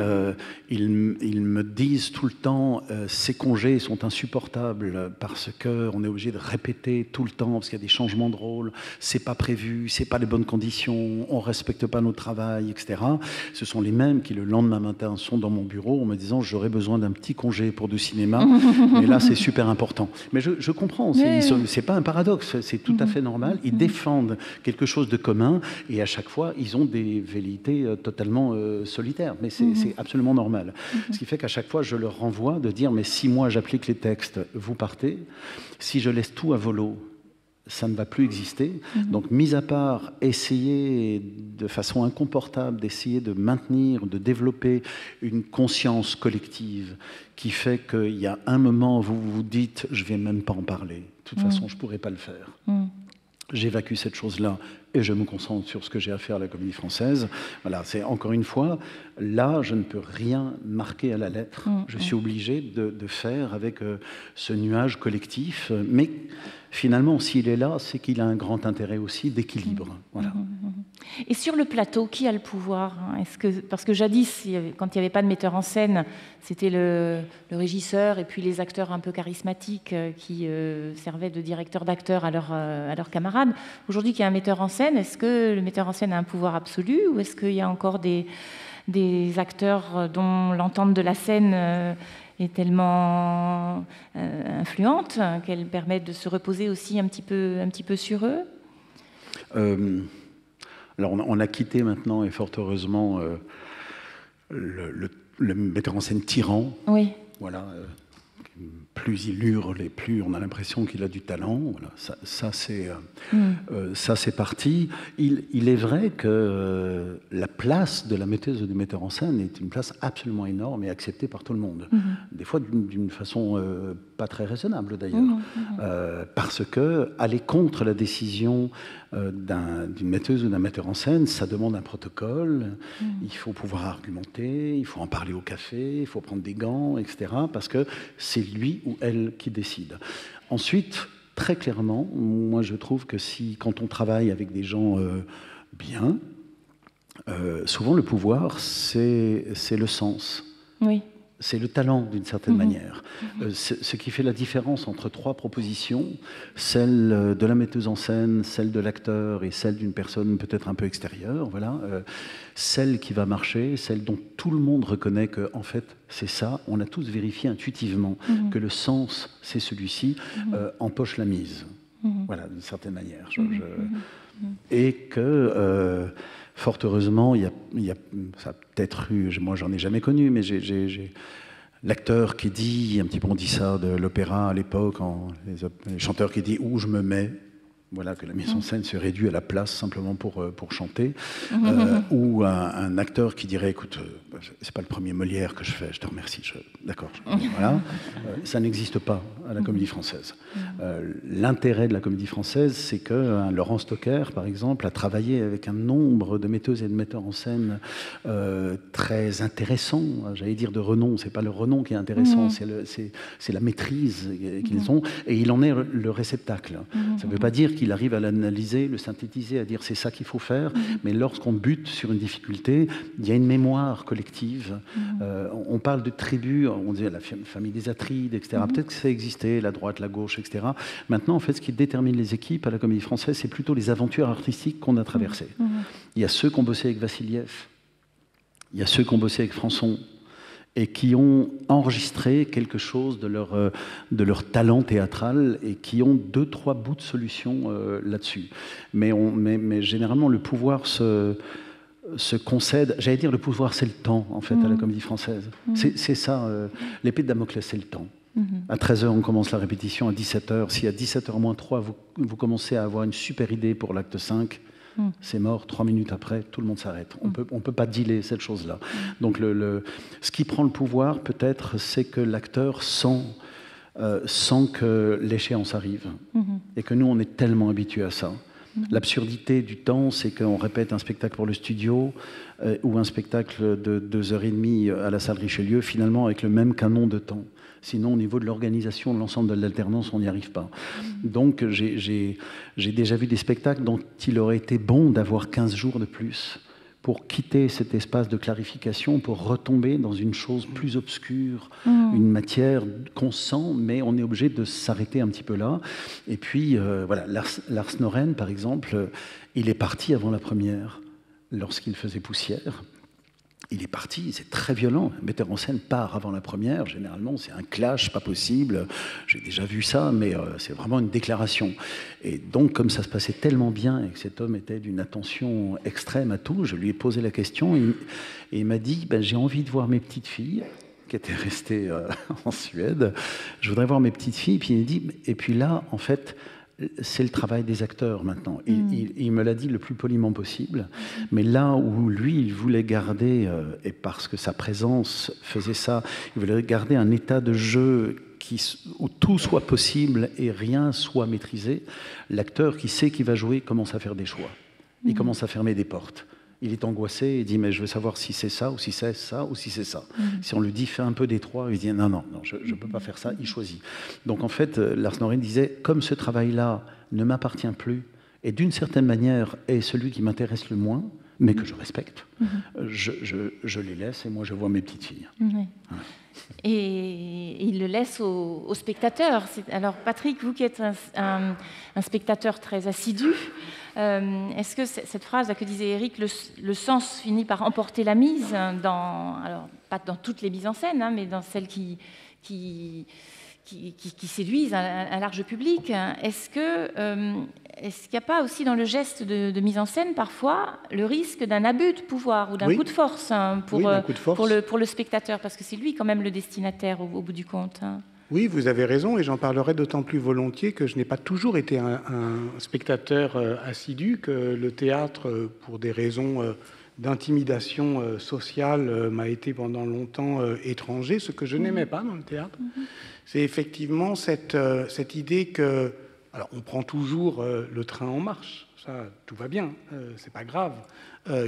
ils me disent tout le temps, ces congés sont insupportables parce qu'on est obligé de répéter tout le temps, parce qu'il y a des changements de rôle, c'est pas prévu, c'est pas les bonnes conditions, on respecte pas notre travail, etc. Ce sont les mêmes qui, le lendemain matin, sont dans mon bureau en me disant, j'aurais besoin d'un petit congé pour du cinéma, mais là, c'est super important. Mais je comprends, c'est pas un paradoxe, c'est tout à fait normal. Ils défendent quelque chose de commun et à chaque fois, ils ont des velléités totalement solitaires. Mais c'est absolument normal. Ce qui fait qu'à chaque fois, je leur renvoie de dire, mais si moi j'applique les textes, vous partez. Si je laisse tout à volo, ça ne va plus exister. Donc, mis à part essayer de façon incomportable, d'essayer de maintenir, de développer une conscience collective qui fait qu'il y a un moment où vous vous dites « je ne vais même pas en parler, de toute façon, je ne pourrai pas le faire ». J'évacue cette chose-là et je me concentre sur ce que j'ai à faire à la Comédie Française. Voilà, c'est encore une fois, là, je ne peux rien marquer à la lettre. Je suis obligé de faire avec ce nuage collectif, mais finalement, s'il est là, c'est qu'il a un grand intérêt aussi d'équilibre. Voilà. Et sur le plateau, qui a le pouvoir ? Parce que jadis, quand il n'y avait pas de metteur en scène, c'était le régisseur et puis les acteurs un peu charismatiques qui servaient de directeurs d'acteurs à leurs camarades. Aujourd'hui, qu'il y a un metteur en scène, est-ce que le metteur en scène a un pouvoir absolu ou est-ce qu'il y a encore des acteurs dont l'entente de la scène est tellement influente qu'elle permet de se reposer aussi un petit peu sur eux ? Alors on a quitté maintenant, et fort heureusement, le metteur en scène tyran. Oui. Voilà, plus il hurle et plus on a l'impression qu'il a du talent. Voilà, ça c'est parti. Il est vrai que la place de la metteuse ou du metteur en scène est une place absolument énorme et acceptée par tout le monde. Des fois d'une façon pas très raisonnable d'ailleurs. Parce que aller contre la décision d'une metteuse ou d'un metteur en scène, ça demande un protocole, il faut pouvoir argumenter, il faut en parler au café, il faut prendre des gants, etc. Parce que c'est lui ou elle qui décide. Ensuite, très clairement, moi je trouve que quand on travaille avec des gens bien, souvent le pouvoir, c'est le sens. Oui. C'est le talent, d'une certaine manière. Ce qui fait la différence entre trois propositions, celle de la metteuse en scène, celle de l'acteur et celle d'une personne peut-être un peu extérieure, voilà. Celle qui va marcher, celle dont tout le monde reconnaît que, en fait, c'est ça. On a tous vérifié intuitivement que le sens, c'est celui-ci, empoche la mise. Voilà, d'une certaine manière. Et que... fort heureusement, ça a peut-être eu, moi j'en ai jamais connu, mais j'ai l'acteur qui dit, un petit peu on dit ça de l'opéra à l'époque, les chanteurs qui disent où je me mets, voilà, que la mise en scène se réduit à la place simplement pour chanter, ou un acteur qui dirait écoute, c'est pas le premier Molière que je fais, je te remercie, d'accord, voilà, ça n'existe pas à la Comédie Française. L'intérêt de la Comédie Française, c'est que Laurent Stocker, par exemple, a travaillé avec un nombre de metteuses et de metteurs en scène très intéressants, j'allais dire de renom, c'est pas le renom qui est intéressant, c'est la maîtrise qu'ils ont, et il en est le réceptacle. Ça ne veut pas dire qu'il arrive à l'analyser, le synthétiser, à dire c'est ça qu'il faut faire, mais lorsqu'on bute sur une difficulté, il y a une mémoire collective. On parle de tribus, on dit la famille des Atrides, etc. Peut-être que ça existait, la droite, la gauche, etc. Maintenant, en fait, ce qui détermine les équipes à la Comédie Française, c'est plutôt les aventures artistiques qu'on a traversées. Il y a ceux qui ont bossé avec Vassiliev, il y a ceux qui ont bossé avec Françon, et qui ont enregistré quelque chose de leur talent théâtral et qui ont 2-3 bouts de solution là-dessus. Mais généralement, le pouvoir se concède. J'allais dire, le pouvoir, c'est le temps, en fait, à la Comédie Française. C'est ça, l'épée de Damoclès, c'est le temps. À 13h, on commence la répétition, à 17h. Si à 17h moins 3, vous commencez à avoir une super idée pour l'acte 5, c'est mort, 3 minutes après, tout le monde s'arrête. On peut pas dealer cette chose-là. Donc ce qui prend le pouvoir, peut-être, c'est que l'acteur sent que l'échéance arrive. Et que nous, on est tellement habitués à ça. L'absurdité du temps, c'est qu'on répète un spectacle pour le studio ou un spectacle de 2h30 à la salle Richelieu, finalement avec le même canon de temps. Sinon, au niveau de l'organisation de l'ensemble de l'alternance, on n'y arrive pas. Donc, j'ai déjà vu des spectacles dont il aurait été bon d'avoir 15 jours de plus pour quitter cet espace de clarification, pour retomber dans une chose plus obscure, une matière qu'on sent, mais on est obligé de s'arrêter un petit peu là. Et puis, voilà, Lars Noren, par exemple, il est parti avant la première, lorsqu'il faisait Poussière. Il est parti, c'est très violent. Un metteur en scène part avant la première, généralement c'est un clash, pas possible. J'ai déjà vu ça, mais c'est vraiment une déclaration. Et donc, comme ça se passait tellement bien et que cet homme était d'une attention extrême à tout, je lui ai posé la question et il m'a dit j'ai envie de voir mes petites filles, qui étaient restées en Suède. Je voudrais voir mes petites filles. Puis il me dit, et puis là, en fait, c'est le travail des acteurs maintenant. Il me l'a dit le plus poliment possible, mais là où lui, il voulait garder, et parce que sa présence faisait ça, il voulait garder un état de jeu où tout soit possible et rien soit maîtrisé, l'acteur qui sait qu'il va jouer commence à faire des choix. Il commence à fermer des portes. Il est angoissé, il dit mais je veux savoir si c'est ça, ou si c'est ça, ou si c'est ça. Si on lui dit fais un peu des trois, il dit non, je ne peux pas faire ça, il choisit. Donc en fait, Lars Noren disait comme ce travail-là ne m'appartient plus, et d'une certaine manière est celui qui m'intéresse le moins, mais que je respecte, je les laisse et moi je vois mes petites filles. Ouais. Et il le laisse aux spectateurs. Alors Patrick, vous qui êtes un spectateur très assidu, est-ce que cette phrase que disait Éric, le sens finit par emporter la mise, alors pas dans toutes les mises en scène, mais dans celles qui séduisent un large public, est-ce qu'il n'y a pas aussi dans le geste de mise en scène parfois le risque d'un abus de pouvoir ou d'un coup de force, pour le spectateur, parce que c'est lui quand même le destinataire au bout du compte. Oui, vous avez raison, et j'en parlerai d'autant plus volontiers que je n'ai pas toujours été un spectateur assidu, que le théâtre, pour des raisons d'intimidation sociale, m'a été pendant longtemps étranger. Ce que je n'aimais pas dans le théâtre, c'est effectivement cette idée que... Alors, on prend toujours le train en marche, ça, tout va bien, c'est pas grave,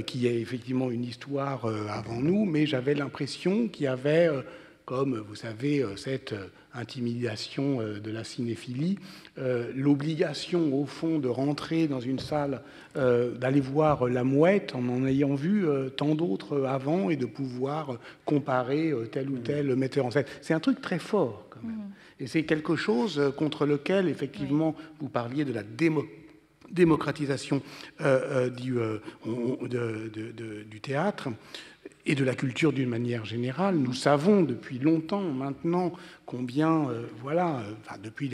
qu'il y ait effectivement une histoire avant nous, mais j'avais l'impression qu'il y avait... comme vous savez, cette intimidation de la cinéphilie, l'obligation au fond de rentrer dans une salle, d'aller voir La Mouette en ayant vu tant d'autres avant et de pouvoir comparer tel ou tel metteur en scène. C'est un truc très fort quand même. Et c'est quelque chose contre lequel, effectivement, vous parliez de la démocratisation du théâtre et de la culture d'une manière générale. Nous savons depuis longtemps maintenant combien, depuis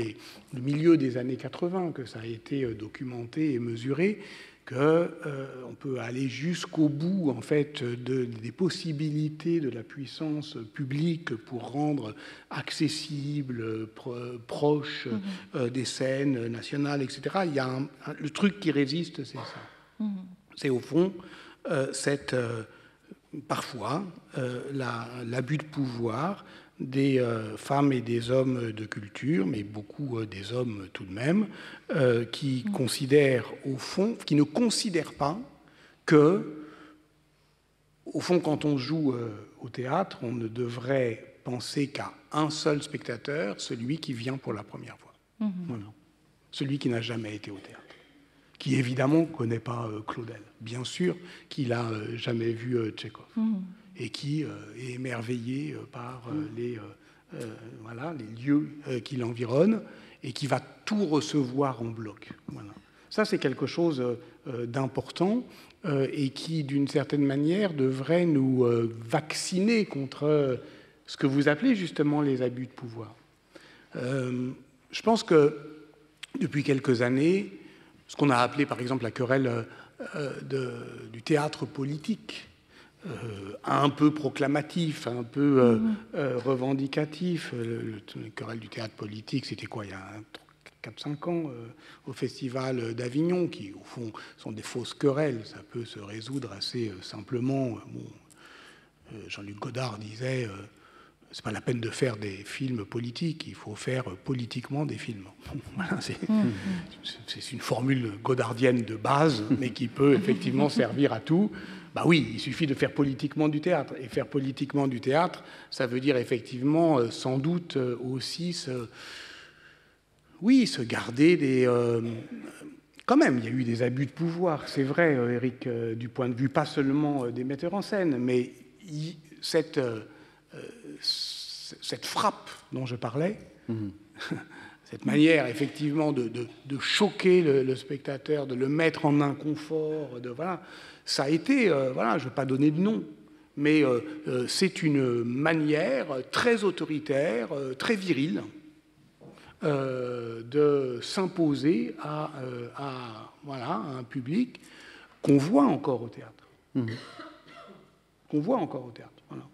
le milieu des années 80 que ça a été documenté et mesuré, qu'on peut aller jusqu'au bout en fait des possibilités de la puissance publique pour rendre accessible, proche des scènes nationales, etc. Il y a le truc qui résiste, c'est ça. C'est au fond parfois l'abus de pouvoir des femmes et des hommes de culture, mais beaucoup des hommes tout de même, qui considèrent au fond, qui ne considèrent pas que, au fond, quand on joue au théâtre, on ne devrait penser qu'à un seul spectateur, celui qui vient pour la première fois. Voilà. Celui qui n'a jamais été au théâtre. Qui évidemment ne connaît pas Claudel, bien sûr qu'il n'a jamais vu Tchekhov, et qui est émerveillé par les lieux qui l'environnent, et qui va tout recevoir en bloc. Voilà. Ça, c'est quelque chose d'important et qui, d'une certaine manière, devrait nous vacciner contre ce que vous appelez justement les abus de pouvoir. Je pense que depuis quelques années, ce qu'on a appelé par exemple la querelle du théâtre politique, un peu proclamatif, un peu revendicatif. La querelle du théâtre politique, c'était quoi, il y a 4-5 ans, au Festival d'Avignon, qui au fond sont des fausses querelles. Ça peut se résoudre assez simplement. Jean-Luc Godard disait... c'est pas la peine de faire des films politiques, il faut faire politiquement des films. Voilà, c'est une formule godardienne de base, mais qui peut effectivement servir à tout. Bah oui, il suffit de faire politiquement du théâtre. Et faire politiquement du théâtre, ça veut dire effectivement, sans doute aussi se garder des... Quand même, il y a eu des abus de pouvoir, c'est vrai, Éric, du point de vue pas seulement des metteurs en scène, mais cette frappe dont je parlais, cette manière effectivement de choquer le spectateur, de le mettre en inconfort, ça a été, je ne vais pas donner de nom, mais c'est une manière très autoritaire, très virile, de s'imposer à un public qu'on voit encore au théâtre. Qu'on voit encore au théâtre. Voilà.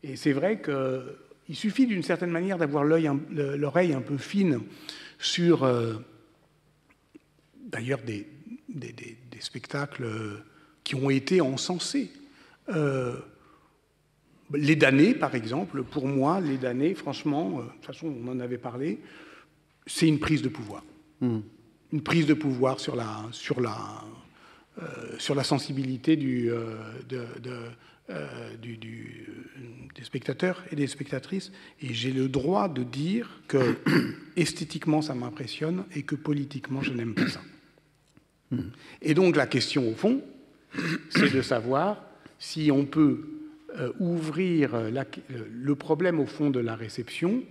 Et c'est vrai qu'il suffit d'une certaine manière d'avoir l'oreille un peu fine sur, d'ailleurs, des spectacles qui ont été encensés. Les damnés, par exemple, pour moi, les damnés, franchement, de toute façon, on en avait parlé, c'est une prise de pouvoir. Une prise de pouvoir sur la sensibilité des spectateurs et des spectatrices, et j'ai le droit de dire que esthétiquement ça m'impressionne et que politiquement je n'aime pas ça. Et donc la question au fond, c'est de savoir si on peut ouvrir le problème au fond de la réception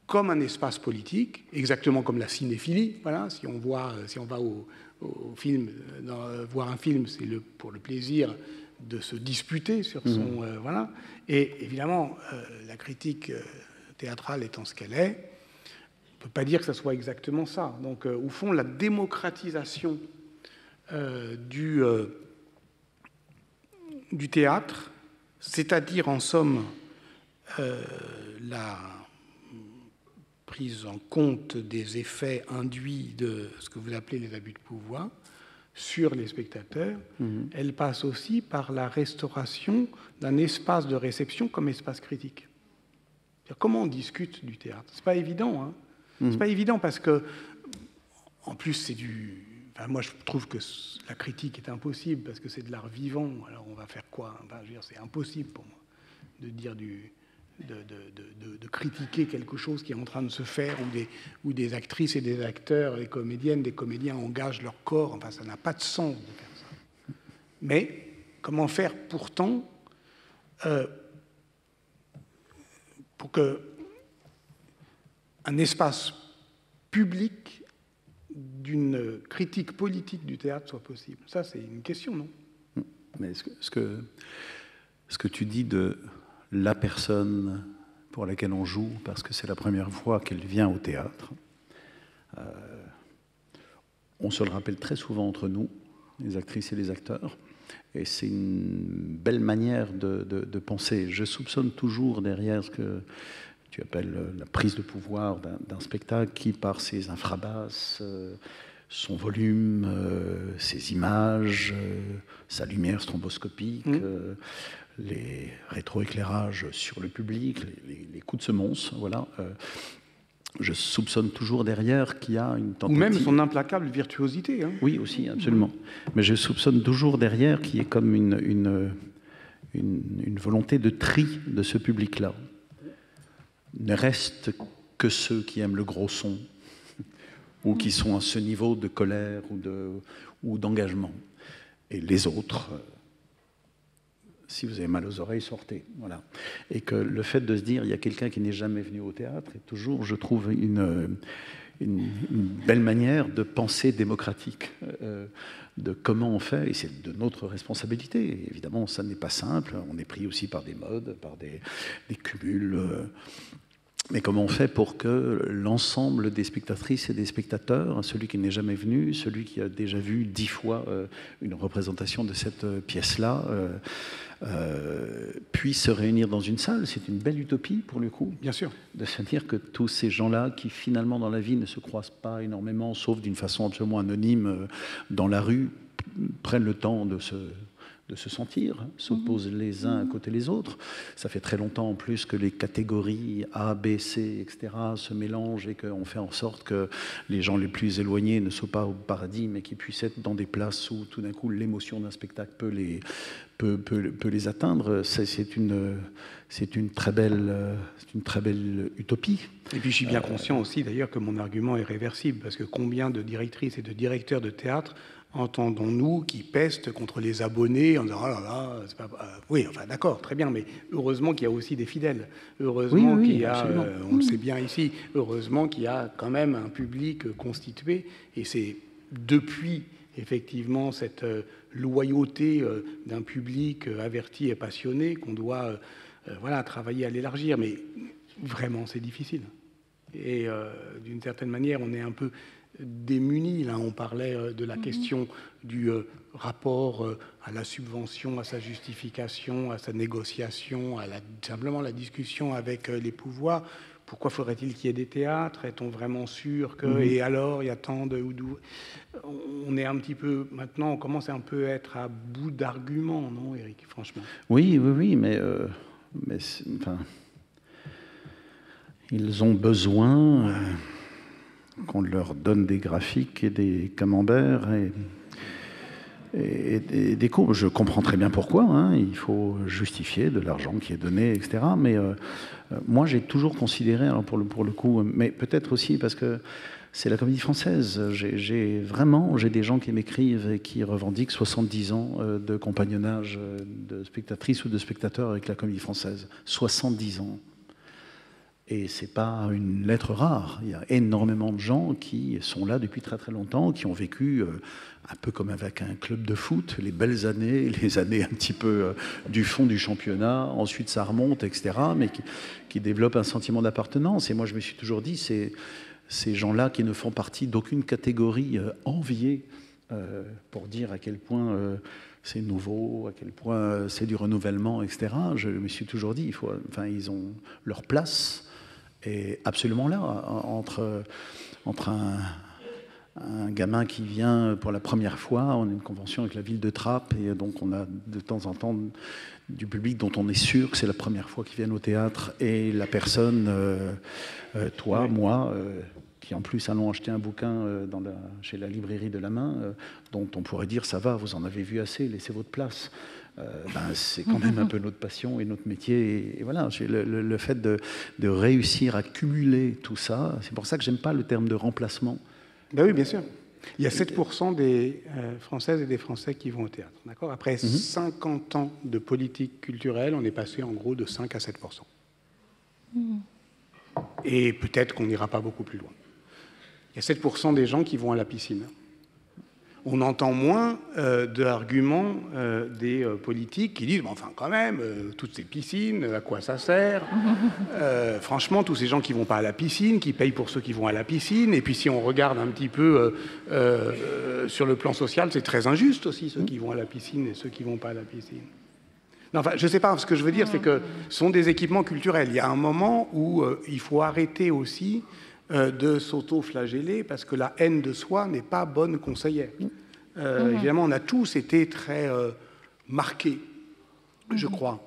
comme un espace politique, exactement comme la cinéphilie. Voilà, si on va au film, voir un film, c'est pour le plaisir de se disputer sur son... voilà. Et évidemment, la critique théâtrale étant ce qu'elle est, on ne peut pas dire que ça soit exactement ça. Donc, au fond, la démocratisation du théâtre, c'est-à-dire, en somme, prise en compte des effets induits de ce que vous appelez les abus de pouvoir sur les spectateurs, elle passe aussi par la restauration d'un espace de réception comme espace critique. Comment on discute du théâtre? C'est pas évident, hein. C'est pas évident parce que, en plus, c'est du... Enfin, moi, je trouve que la critique est impossible parce que c'est de l'art vivant. Alors, on va faire quoi? Enfin, je veux dire, c'est impossible pour moi de dire de critiquer quelque chose qui est en train de se faire, où des actrices et des acteurs, des comédiennes, des comédiens engagent leur corps. Enfin, ça n'a pas de sens de faire ça. Mais comment faire pourtant pour que un espace public d'une critique politique du théâtre soit possible? Ça, c'est une question, non? Mais ce que tu dis de la personne pour laquelle on joue, parce que c'est la première fois qu'elle vient au théâtre, on se le rappelle très souvent entre nous, les actrices et les acteurs, et c'est une belle manière de penser. Je soupçonne toujours derrière ce que tu appelles la prise de pouvoir d'un spectacle qui, par ses infrabasses, son volume, ses images, sa lumière stromboscopique, les rétroéclairages sur le public, les coups de semonce, voilà. Je soupçonne toujours derrière qu'il y a une tentative... Ou même son implacable virtuosité. Hein. Oui, aussi, absolument. Mais je soupçonne toujours derrière qu'il y ait comme une volonté de tri de ce public-là. Ne reste que ceux qui aiment le gros son, ou qui sont à ce niveau de colère ou d'engagement. Et les autres... si vous avez mal aux oreilles, sortez. Voilà. Et que le fait de se dire, il y a quelqu'un qui n'est jamais venu au théâtre, est toujours, je trouve, une belle manière de penser démocratique, de comment on fait, et c'est de notre responsabilité. Et évidemment, ça n'est pas simple, on est pris aussi par des modes, par des cumuls. Mais comment on fait pour que l'ensemble des spectatrices et des spectateurs, celui qui n'est jamais venu, celui qui a déjà vu 10 fois une représentation de cette pièce-là, puisse se réunir dans une salle? C'est une belle utopie, pour le coup. Bien sûr. De se dire que tous ces gens-là, qui finalement dans la vie ne se croisent pas énormément, sauf d'une façon absolument anonyme dans la rue, prennent le temps de se sentir, s'opposent les uns à côté des autres. Ça fait très longtemps en plus que les catégories A, B, C, etc. se mélangent et qu'on fait en sorte que les gens les plus éloignés ne soient pas au paradis, mais qu'ils puissent être dans des places où tout d'un coup l'émotion d'un spectacle peut les atteindre. C'est une très belle utopie. Et puis je suis bien conscient aussi d'ailleurs que mon argument est réversible, parce que combien de directrices et de directeurs de théâtre entendons-nous qui pestent contre les abonnés en disant « Oh là là, c'est pas... » Oui, enfin d'accord, très bien, mais heureusement qu'il y a aussi des fidèles. Heureusement qu'il y a, on le sait bien ici, heureusement qu'il y a quand même un public constitué. Et c'est depuis, effectivement, cette loyauté d'un public averti et passionné qu'on doit travailler à l'élargir. Mais vraiment, c'est difficile. Et d'une certaine manière, on est un peu démunis. Là, on parlait de la question du rapport à la subvention, à sa justification, à sa négociation, à simplement la discussion avec les pouvoirs. Pourquoi faudrait-il qu'il y ait des théâtres? Est-on vraiment sûr que... Et alors, il y a tant de... On est un petit peu... Maintenant, on commence un peu à être à bout d'arguments, non, Éric, franchement? Oui, mais enfin, ils ont besoin... qu'on leur donne des graphiques et des camemberts et des courbes. Je comprends très bien pourquoi, hein, il faut justifier de l'argent qui est donné, etc. Mais moi, j'ai toujours considéré, alors pour le coup, mais peut-être aussi parce que c'est la Comédie Française, j'ai des gens qui m'écrivent et qui revendiquent 70 ans de compagnonnage de spectatrices ou de spectateurs avec la Comédie Française. 70 ans. Et ce n'est pas une lettre rare. Il y a énormément de gens qui sont là depuis très très longtemps, qui ont vécu un peu comme avec un club de foot, les belles années, les années un petit peu du fond du championnat, ensuite ça remonte, etc., mais qui développent un sentiment d'appartenance. Et moi je me suis toujours dit, c'est ces gens-là qui ne font partie d'aucune catégorie enviée pour dire à quel point... c'est nouveau, à quel point c'est du renouvellement, etc. Je me suis toujours dit, ils ont leur place est absolument là, entre un gamin qui vient pour la première fois, on a une convention avec la ville de Trappes, et donc on a de temps en temps du public dont on est sûr que c'est la première fois qu'ils viennent au théâtre, et la personne, toi, moi, qui en plus allons acheter un bouquin chez la librairie de la main, dont on pourrait dire ça va, vous en avez vu assez, laissez votre place. C'est quand même un peu notre passion et notre métier. Et voilà, le fait de réussir à cumuler tout ça, c'est pour ça que j'aime pas le terme de remplacement. Ben oui, bien sûr. Il y a 7% des Françaises et des Français qui vont au théâtre. D'accord ? Après 50 ans de politique culturelle, on est passé en gros de 5 à 7%. Et peut-être qu'on n'ira pas beaucoup plus loin. Il y a 7% des gens qui vont à la piscine. On entend moins d'arguments des politiques qui disent « enfin quand même, toutes ces piscines, à quoi ça sert ?» Franchement, tous ces gens qui ne vont pas à la piscine, qui payent pour ceux qui vont à la piscine, et puis si on regarde un petit peu sur le plan social, c'est très injuste aussi, ceux qui vont à la piscine et ceux qui ne vont pas à la piscine. Non, enfin, je ne sais pas, ce que je veux dire, c'est que ce sont des équipements culturels. Il y a un moment où il faut arrêter aussi de s'auto-flageller, parce que la haine de soi n'est pas bonne conseillère. Évidemment, on a tous été très marqués, je crois,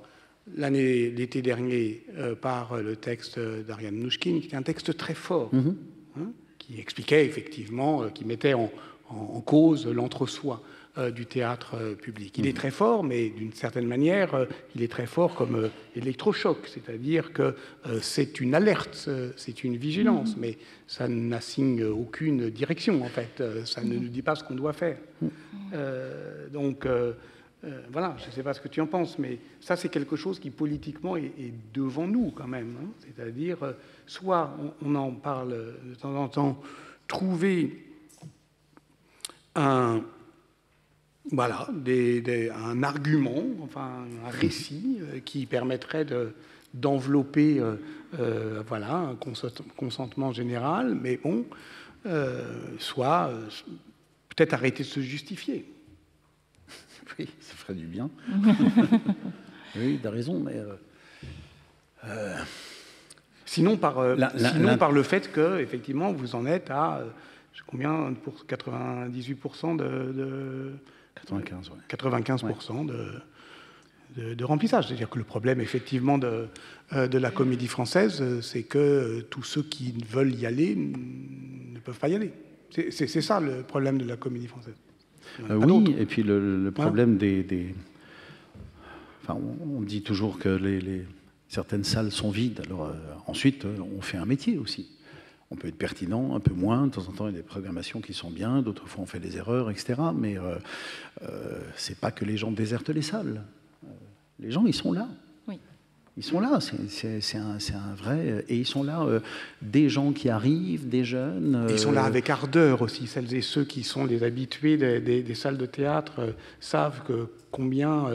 l'été dernier, par le texte d'Ariane Mnouchkine, qui était un texte très fort, qui expliquait effectivement, qui mettait en cause l'entre-soi du théâtre public. Il est très fort, mais d'une certaine manière, il est très fort comme électrochoc, c'est-à-dire que c'est une alerte, c'est une vigilance, mais ça n'assigne aucune direction, en fait. Ça ne nous dit pas ce qu'on doit faire. Donc, voilà, je ne sais pas ce que tu en penses, mais ça, c'est quelque chose qui, politiquement, est devant nous, quand même. Hein. C'est-à-dire, soit on en parle de temps en temps, trouver un argument, enfin un récit qui permettrait d'envelopper un consentement général, mais bon, soit peut-être arrêter de se justifier. Oui, ça ferait du bien. Oui, t'as raison, mais... Sinon, par le fait que, effectivement, vous en êtes à combien pour 98% de 95, ouais. 95% de remplissage. C'est-à-dire que le problème, effectivement, de la Comédie Française, c'est que tous ceux qui veulent y aller ne peuvent pas y aller. C'est ça le problème de la Comédie Française. Oui, et puis le problème Enfin, on dit toujours que certaines salles sont vides. Alors ensuite, on fait un métier aussi. On peut être pertinent, un peu moins. De temps en temps, il y a des programmations qui sont bien. D'autres fois, on fait des erreurs, etc. Mais c'est pas que les gens désertent les salles. Les gens, ils sont là. Oui. Ils sont là. C'est un vrai... Et ils sont là, des gens qui arrivent, des jeunes... Ils sont là avec ardeur aussi. Celles et ceux qui sont des habitués des salles de théâtre savent que combien...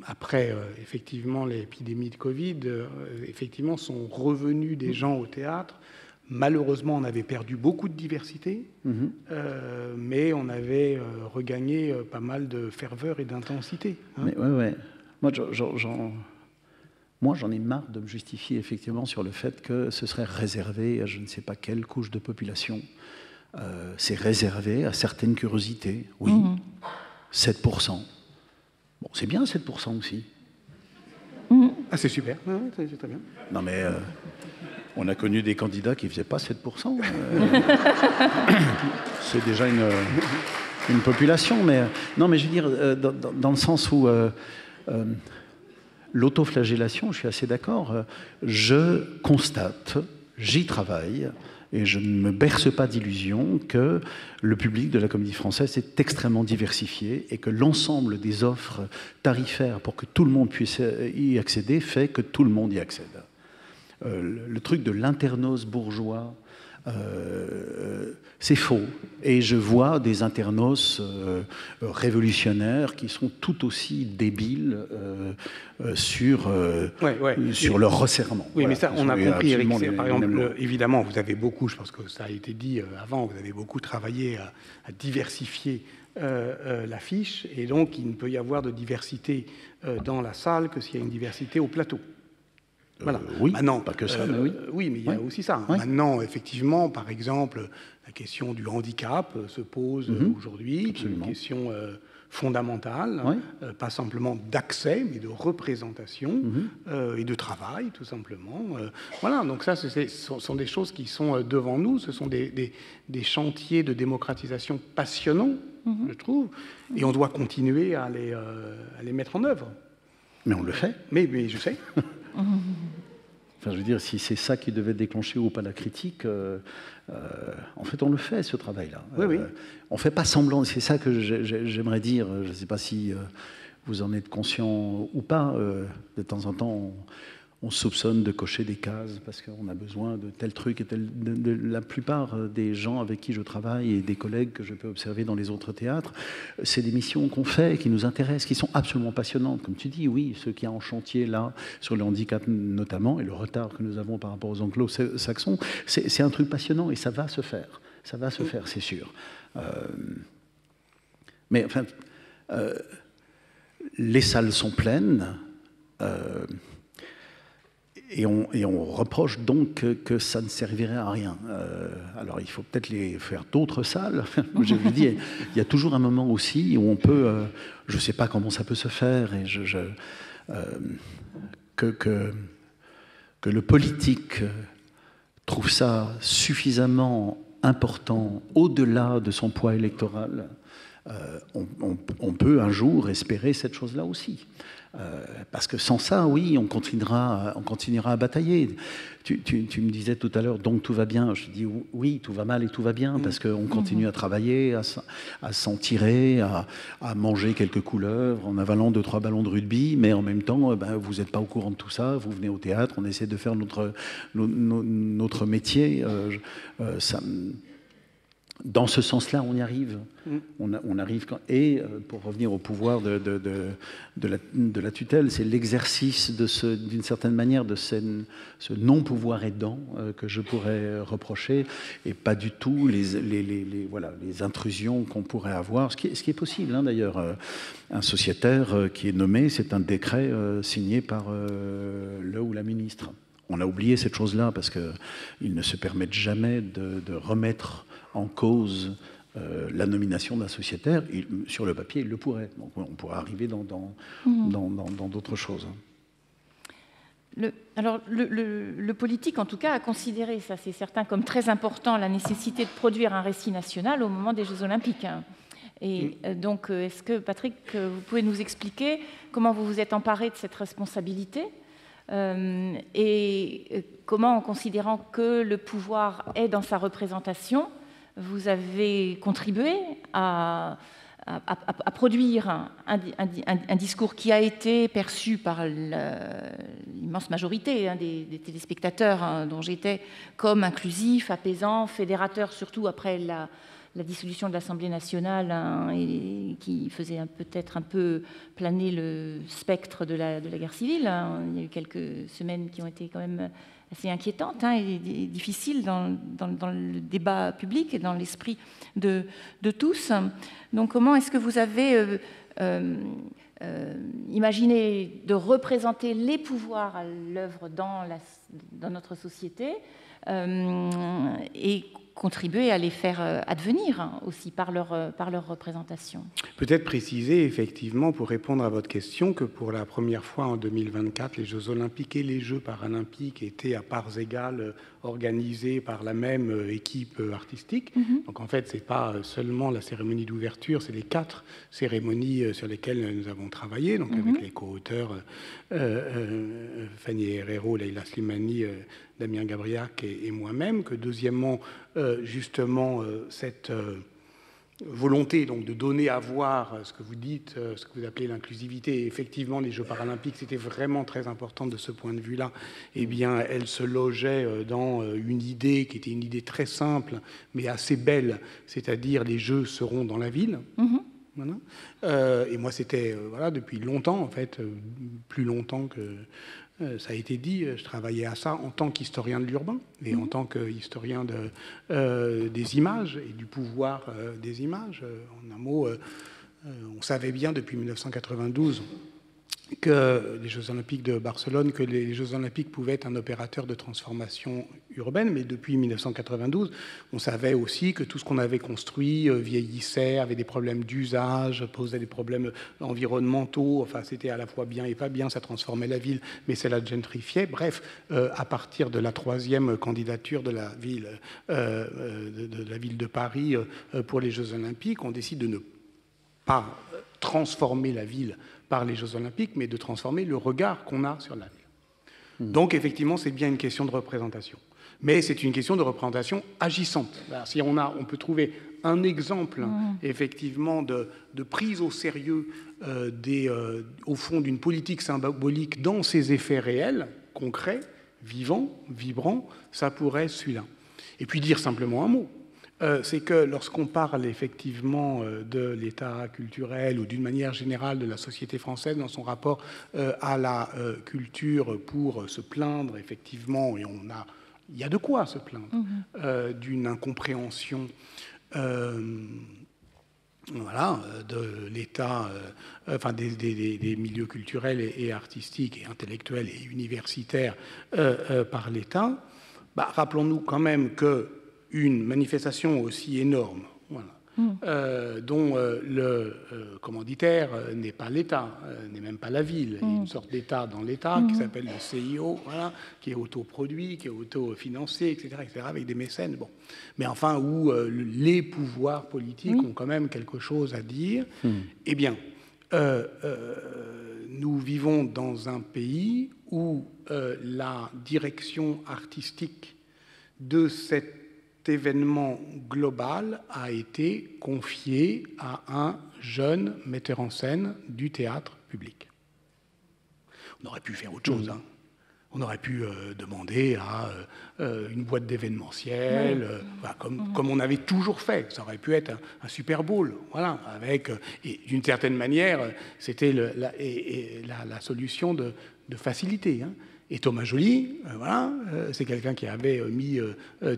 après, effectivement, l'épidémie de Covid, effectivement, sont revenus des gens au théâtre. Malheureusement, on avait perdu beaucoup de diversité, mais on avait regagné pas mal de ferveur et d'intensité. Hein. Mais ouais. Moi, j'en ai marre de me justifier effectivement sur le fait que ce serait réservé à je ne sais pas quelle couche de population. C'est réservé à certaines curiosités, oui. 7%. Bon, c'est bien 7% aussi. Ah, c'est super, c'est très bien. Non, mais on a connu des candidats qui ne faisaient pas 7%. C'est déjà une population. Mais, non, mais je veux dire, dans le sens où l'autoflagellation, je suis assez d'accord. Je constate, j'y travaille, et je ne me berce pas d'illusion que le public de la Comédie Française est extrêmement diversifié et que l'ensemble des offres tarifaires pour que tout le monde puisse y accéder fait que tout le monde y accède. Le truc de l'internos bourgeois, c'est faux. Et je vois des internos révolutionnaires qui sont tout aussi débiles sur leur resserrement. Oui, voilà, mais ça, on a compris, Eric. Par exemple, évidemment, vous avez beaucoup, je pense que ça a été dit avant, vous avez beaucoup travaillé à diversifier l'affiche, et donc il ne peut y avoir de diversité dans la salle que s'il y a une diversité au plateau. Voilà. Oui, maintenant, pas que ça, mais oui. Oui, mais il y a aussi ça. Oui. Maintenant, effectivement, par exemple, la question du handicap se pose aujourd'hui, qui est une question fondamentale, pas simplement d'accès, mais de représentation et de travail, tout simplement. Voilà, donc ça, ce sont des choses qui sont devant nous, ce sont des chantiers de démocratisation passionnants, je trouve, et on doit continuer à les mettre en œuvre. Mais on le fait. Mais je sais. Enfin, je veux dire, si c'est ça qui devait déclencher ou pas la critique, en fait, on le fait, ce travail-là. Oui. On ne fait pas semblant, c'est ça que j'aimerais dire. Je ne sais pas si vous en êtes conscient ou pas. De temps en temps, on soupçonne de cocher des cases parce qu'on a besoin de tel truc et tel. La plupart des gens avec qui je travaille et des collègues que je peux observer dans les autres théâtres, c'est des missions qu'on fait, qui nous intéressent, qui sont absolument passionnantes. Comme tu dis, oui, ce qu'il y a en chantier là, sur le handicap notamment, et le retard que nous avons par rapport aux anglo-saxons, c'est un truc passionnant et ça va se faire. Ça va se faire, c'est sûr. Mais enfin, les salles sont pleines. Et on reproche donc que ça ne servirait à rien. Alors il faut peut-être les faire d'autres salles. Je vous dis, il y a toujours un moment aussi où on peut, je ne sais pas comment ça peut se faire, et que le politique trouve ça suffisamment important au-delà de son poids électoral. On peut un jour espérer cette chose-là aussi. Parce que sans ça, oui, on continuera à batailler. Tu me disais tout à l'heure, donc tout va bien. Je dis oui, tout va mal et tout va bien, parce qu'on continue à travailler, à s'en tirer, à manger quelques couleuvres, en avalant 2-3 ballons de rugby, mais en même temps, vous n'êtes pas au courant de tout ça, vous venez au théâtre, on essaie de faire notre métier. Dans ce sens-là, on y arrive. On arrive et pour revenir au pouvoir de la tutelle, c'est l'exercice d'une certaine manière de ce non-pouvoir aidant que je pourrais reprocher, et pas du tout les intrusions qu'on pourrait avoir, ce qui est possible, hein, d'ailleurs. Un sociétaire qui est nommé, c'est un décret signé par le ou la ministre. On a oublié cette chose-là parce qu'ils ne se permettent jamais de remettre en cause la nomination d'un sociétaire. Sur le papier, il le pourrait. Donc on pourrait arriver dans d'autres choses. Le politique, en tout cas, a considéré, ça c'est certain, comme très important la nécessité de produire un récit national au moment des Jeux Olympiques. Et donc, est-ce que, Patrick, vous pouvez nous expliquer comment vous vous êtes emparé de cette responsabilité et comment, en considérant que le pouvoir est dans sa représentation, vous avez contribué à produire un discours qui a été perçu par l'immense majorité des téléspectateurs dont j'étais comme inclusif, apaisant, fédérateur, surtout après la dissolution de l'Assemblée nationale, et qui faisait peut-être un peu planer le spectre de la guerre civile. Il y a eu quelques semaines qui ont été quand même assez inquiétantes et difficiles dans le débat public et dans l'esprit de tous. Donc comment est-ce que vous avez imaginé de représenter les pouvoirs à l'œuvre dans notre société et contribuer à les faire advenir aussi par leur représentation? Peut-être préciser effectivement, pour répondre à votre question, que pour la première fois en 2024, les Jeux Olympiques et les Jeux Paralympiques étaient à parts égales organisés par la même équipe artistique. Donc en fait, c'est pas seulement la cérémonie d'ouverture, c'est les 4 cérémonies sur lesquelles nous avons travaillé, donc avec les co-auteurs Fanny Herrero, Leïla Slimani, Damien Gabriac et moi-même, que deuxièmement, justement, cette volonté donc de donner à voir ce que vous dites, ce que vous appelez l'inclusivité. Et effectivement, les Jeux paralympiques, c'était vraiment très important de ce point de vue-là. Eh bien, elle se logeait dans une idée qui était une idée très simple, mais assez belle, c'est-à-dire les Jeux seront dans la ville. Voilà. Et moi, c'était depuis longtemps, en fait, plus longtemps que ça a été dit, je travaillais à ça en tant qu'historien de l'urbain et en tant qu'historien des images et du pouvoir des images. En un mot, on savait bien depuis 1992 que les Jeux Olympiques de Barcelone, que les Jeux Olympiques pouvaient être un opérateur de transformation urbaine, mais depuis 1992, on savait aussi que tout ce qu'on avait construit vieillissait, avait des problèmes d'usage, posait des problèmes environnementaux, enfin c'était à la fois bien et pas bien, ça transformait la ville, mais ça la gentrifiait. Bref, à partir de la 3e candidature de la ville de Paris pour les Jeux Olympiques, on décide de ne pas transformer la ville par les Jeux Olympiques, mais de transformer le regard qu'on a sur la ville. Donc, effectivement, c'est bien une question de représentation. Mais c'est une question de représentation agissante. Alors, si on peut trouver un exemple, effectivement, de prise au sérieux au fond d'une politique symbolique dans ses effets réels, concrets, vivants, vibrants, ça pourrait être celui-là. Et puis dire simplement un mot. C'est que lorsqu'on parle effectivement de l'état culturel ou d'une manière générale de la société française dans son rapport à la culture pour se plaindre effectivement, et il y a de quoi se plaindre, d'une incompréhension de l'état, enfin des milieux culturels et artistiques et intellectuels et universitaires par l'État, rappelons-nous quand même que une manifestation aussi énorme, dont le commanditaire n'est pas l'État, n'est même pas la ville, il y a une sorte d'État dans l'État qui s'appelle le CIO, qui est autoproduit, qui est autofinancé, etc., avec des mécènes. Bon. Mais enfin, où les pouvoirs politiques ont quand même quelque chose à dire. Eh bien, nous vivons dans un pays où la direction artistique de cet événement global a été confié à un jeune metteur en scène du théâtre public. On aurait pu faire autre chose. On aurait pu demander à une boîte d'événementiel, comme on avait toujours fait. Ça aurait pu être un Super Bowl, avec, et d'une certaine manière, c'était la solution de facilité. Et Thomas Joly, c'est quelqu'un qui avait mis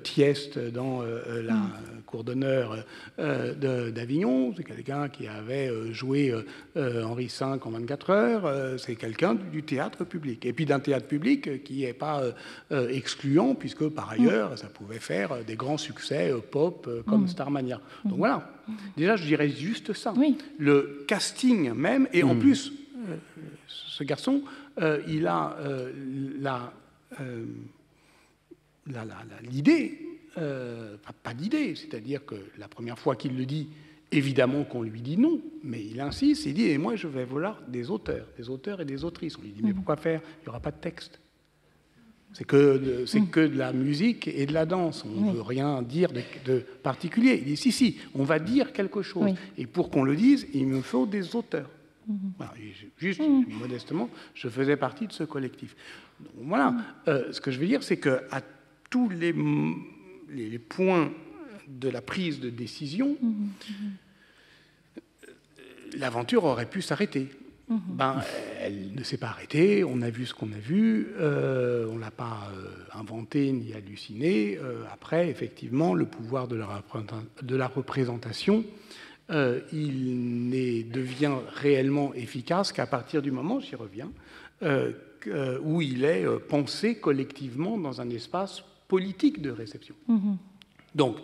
Tieste dans la cour d'honneur d'Avignon, c'est quelqu'un qui avait joué Henri V en 24 heures, c'est quelqu'un du théâtre public. Et puis d'un théâtre public qui n'est pas excluant, puisque par ailleurs, ça pouvait faire des grands succès pop comme Starmania. Donc voilà, déjà je dirais juste ça. Le casting même, et en plus, ce garçon, il a l'idée, pas d'idée, c'est-à-dire que la première fois qu'il le dit, évidemment qu'on lui dit non, mais il insiste, il dit « et moi je vais vouloir des auteurs et des autrices ». On lui dit « mais pourquoi faire ? Il n'y aura pas de texte. C'est que de la musique et de la danse, on ne veut rien dire de particulier ». Il dit « si, on va dire quelque chose, et pour qu'on le dise, il me faut des auteurs ». Voilà, juste modestement, je faisais partie de ce collectif. Donc, voilà, ce que je veux dire, c'est qu'à tous les points de la prise de décision, l'aventure aurait pu s'arrêter. Elle ne s'est pas arrêtée, on a vu ce qu'on a vu, on ne l'a pas inventé ni halluciné. Après, effectivement, le pouvoir de la représentation, il devient réellement efficace qu'à partir du moment, j'y reviens, où il est pensé collectivement dans un espace politique de réception. Donc,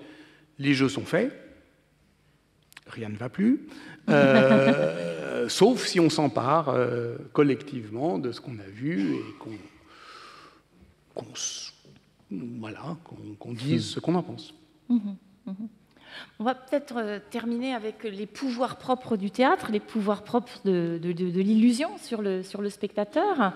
les jeux sont faits, rien ne va plus, sauf si on s'empare collectivement de ce qu'on a vu et qu'on dise ce qu'on en pense. On va peut-être terminer avec les pouvoirs propres du théâtre, les pouvoirs propres de l'illusion sur le spectateur,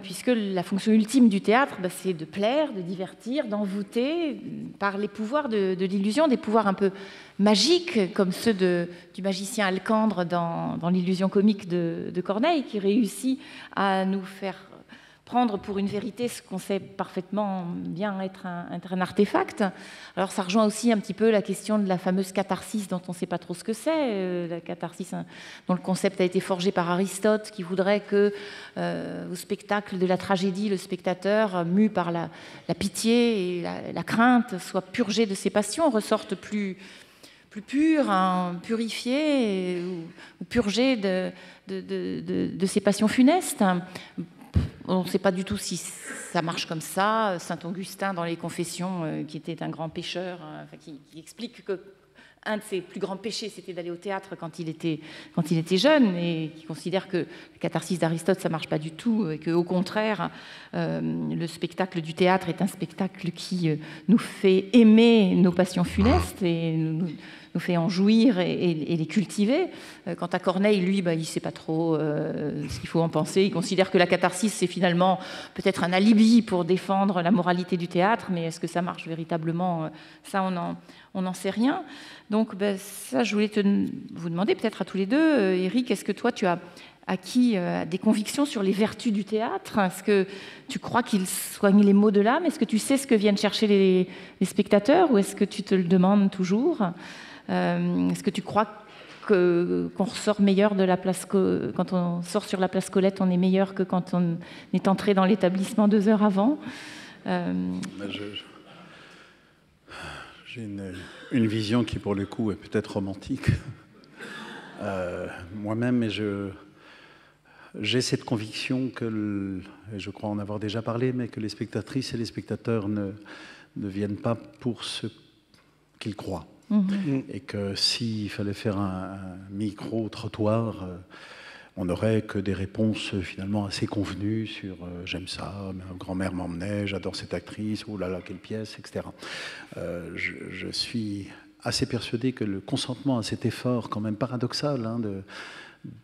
puisque la fonction ultime du théâtre, c'est de plaire, de divertir, d'envoûter par les pouvoirs de l'illusion, des pouvoirs un peu magiques, comme ceux du magicien Alcandre dans l'illusion comique de Corneille, qui réussit à nous faire prendre pour une vérité ce qu'on sait parfaitement bien être un artefact. Alors ça rejoint aussi un petit peu la question de la fameuse catharsis dont on ne sait pas trop ce que c'est, la catharsis dont le concept a été forgé par Aristote, qui voudrait que au spectacle de la tragédie, le spectateur, mu par la pitié et la crainte, soit purgé de ses passions, ressorte plus plus pur, hein, purifié ou purgé de ces passions funestes. On ne sait pas du tout si ça marche comme ça. Saint Augustin, dans les Confessions, qui était un grand pécheur, qui explique que un de ses plus grands péchés, c'était d'aller au théâtre quand il était jeune, et qui considère que la catharsis d'Aristote, ça ne marche pas du tout, et qu'au contraire, le spectacle du théâtre est un spectacle qui nous fait aimer nos passions funestes et nous fait en jouir et les cultiver. Quant à Corneille, lui, il ne sait pas trop ce qu'il faut en penser. Il considère que la catharsis, c'est finalement peut-être un alibi pour défendre la moralité du théâtre, mais est-ce que ça marche véritablement? Ça, on n'en sait rien. Donc, ça, je voulais vous demander, peut-être à tous les deux, Éric, est-ce que toi, tu as acquis des convictions sur les vertus du théâtre? Est-ce que tu crois qu'il soigne les maux de l'âme? Est-ce que tu sais ce que viennent chercher les spectateurs, ou est-ce que tu te le demandes toujours? Est-ce que tu crois qu'on ressort meilleur de la place quand on sort sur la place Colette, on est meilleur que quand on est entré dans l'établissement 2 heures avant? J'ai une vision qui, pour le coup, est peut-être romantique. Moi-même, mais j'ai cette conviction que, et je crois en avoir déjà parlé, mais que les spectatrices et les spectateurs ne viennent pas pour ce qu'ils croient. Et que s'il fallait faire un micro-trottoir, on n'aurait que des réponses finalement assez convenues sur j'aime ça, ma grand-mère m'emmenait, j'adore cette actrice, oh là là, quelle pièce, etc. Je suis assez persuadé que le consentement à cet effort, quand même paradoxal, hein,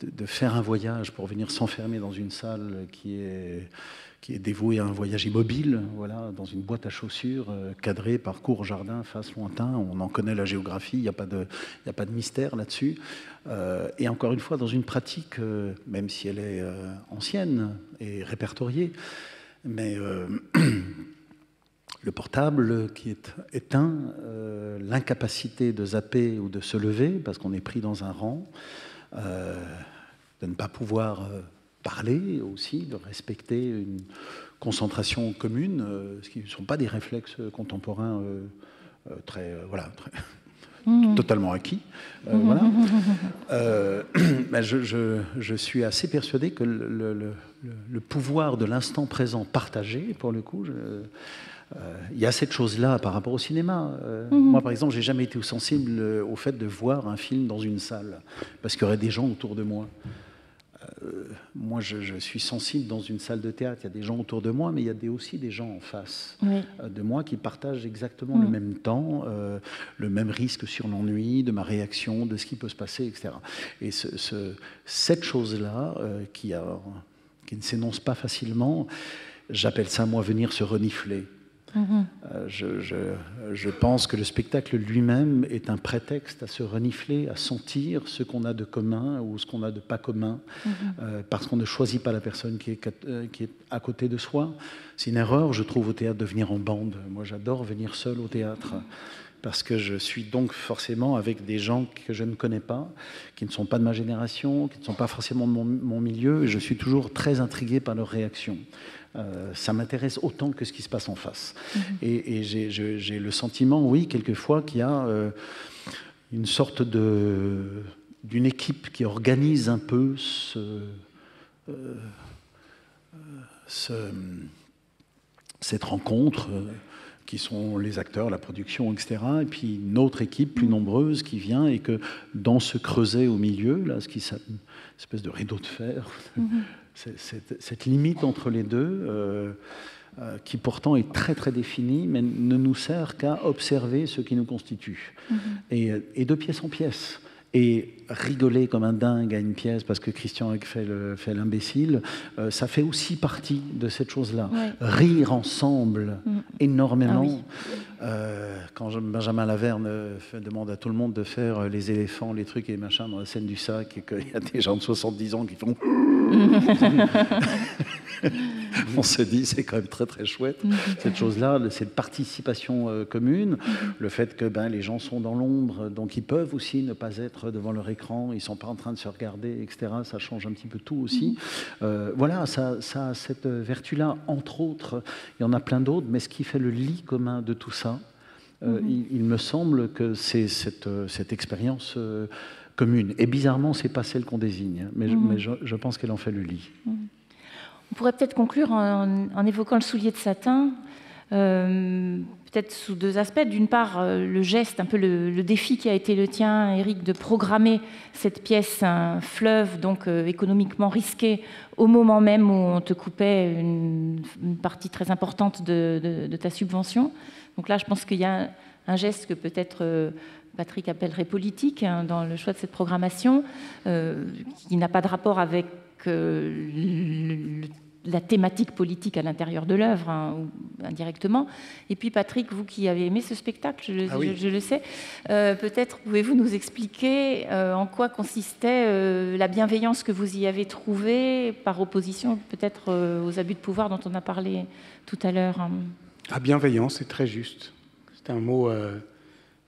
de faire un voyage pour venir s'enfermer dans une salle qui est dévouée à un voyage immobile, voilà, dans une boîte à chaussures cadrée par cours, jardin, face lointain. On en connaît la géographie, il n'y a pas de mystère là-dessus. Et encore une fois, dans une pratique, même si elle est ancienne et répertoriée, mais le portable qui est éteint, l'incapacité de zapper ou de se lever parce qu'on est pris dans un rang, de ne pas pouvoir parler aussi, de respecter une concentration commune, ce qui ne sont pas des réflexes contemporains très totalement acquis. Voilà. Je suis assez persuadé que le pouvoir de l'instant présent partagé, pour le coup, il y a cette chose-là par rapport au cinéma. Moi, par exemple, j'ai jamais été sensible au fait de voir un film dans une salle, parce qu'il y aurait des gens autour de moi. Moi, je suis sensible dans une salle de théâtre. Il y a des gens autour de moi, mais il y a aussi des gens en face de moi qui partagent exactement le même temps, le même risque sur l'ennui, de ma réaction, de ce qui peut se passer, etc. Et cette chose-là, qui ne s'énonce pas facilement, j'appelle ça, moi, venir se renifler. Je pense que le spectacle lui-même est un prétexte à se renifler, à sentir ce qu'on a de commun ou ce qu'on a de pas commun, parce qu'on ne choisit pas la personne qui est à côté de soi. C'est une erreur, je trouve, au théâtre de venir en bande. Moi, j'adore venir seul au théâtre, parce que je suis donc forcément avec des gens que je ne connais pas, qui ne sont pas de ma génération, qui ne sont pas forcément de mon milieu, et je suis toujours très intrigué par leurs réactions. Ça m'intéresse autant que ce qui se passe en face. Et j'ai le sentiment, oui, quelquefois, qu'il y a une sorte d'une équipe qui organise un peu cette rencontre, qui sont les acteurs, la production, etc. Et puis une autre équipe plus nombreuse qui vient, et que dans ce creuset au milieu, là, une espèce de rideau de fer, cette limite entre les deux, qui pourtant est très très définie, mais ne nous sert qu'à observer ce qui nous constitue. Et de pièce en pièce. Et rigoler comme un dingue à une pièce parce que Christian Heg fait l'imbécile, ça fait aussi partie de cette chose-là. Rire ensemble énormément. Quand Benjamin Laverne demande à tout le monde de faire les éléphants, les trucs et les machins dans la scène du sac, et qu'il y a des gens de 70 ans qui font... On se dit, c'est quand même très très chouette, cette chose-là, cette participation commune, le fait que les gens sont dans l'ombre, donc ils peuvent aussi ne pas être devant leur écran, ils ne sont pas en train de se regarder, etc. Ça change un petit peu tout aussi. Voilà, ça a cette vertu-là, entre autres. Il y en a plein d'autres, mais ce qui fait le lit commun de tout ça, Il me semble que c'est cette expérience commune. Et bizarrement, ce n'est pas celle qu'on désigne, mais je pense qu'elle en fait le lit. On pourrait peut-être conclure en évoquant le soulier de satin, peut-être sous deux aspects. D'une part, le geste, un peu le défi qui a été le tien, Éric, de programmer cette pièce, un fleuve donc économiquement risqué, au moment même où on te coupait une partie très importante de ta subvention. Donc là, je pense qu'il y a un geste que peut-être Patrick appellerait politique dans le choix de cette programmation, qui n'a pas de rapport avec la thématique politique à l'intérieur de l'œuvre, ou indirectement. Et puis Patrick, vous qui avez aimé ce spectacle, je le sais, peut-être pouvez-vous nous expliquer en quoi consistait la bienveillance que vous y avez trouvée, par opposition peut-être aux abus de pouvoir dont on a parlé tout à l'heure. La bienveillance, c'est très juste. C'est un mot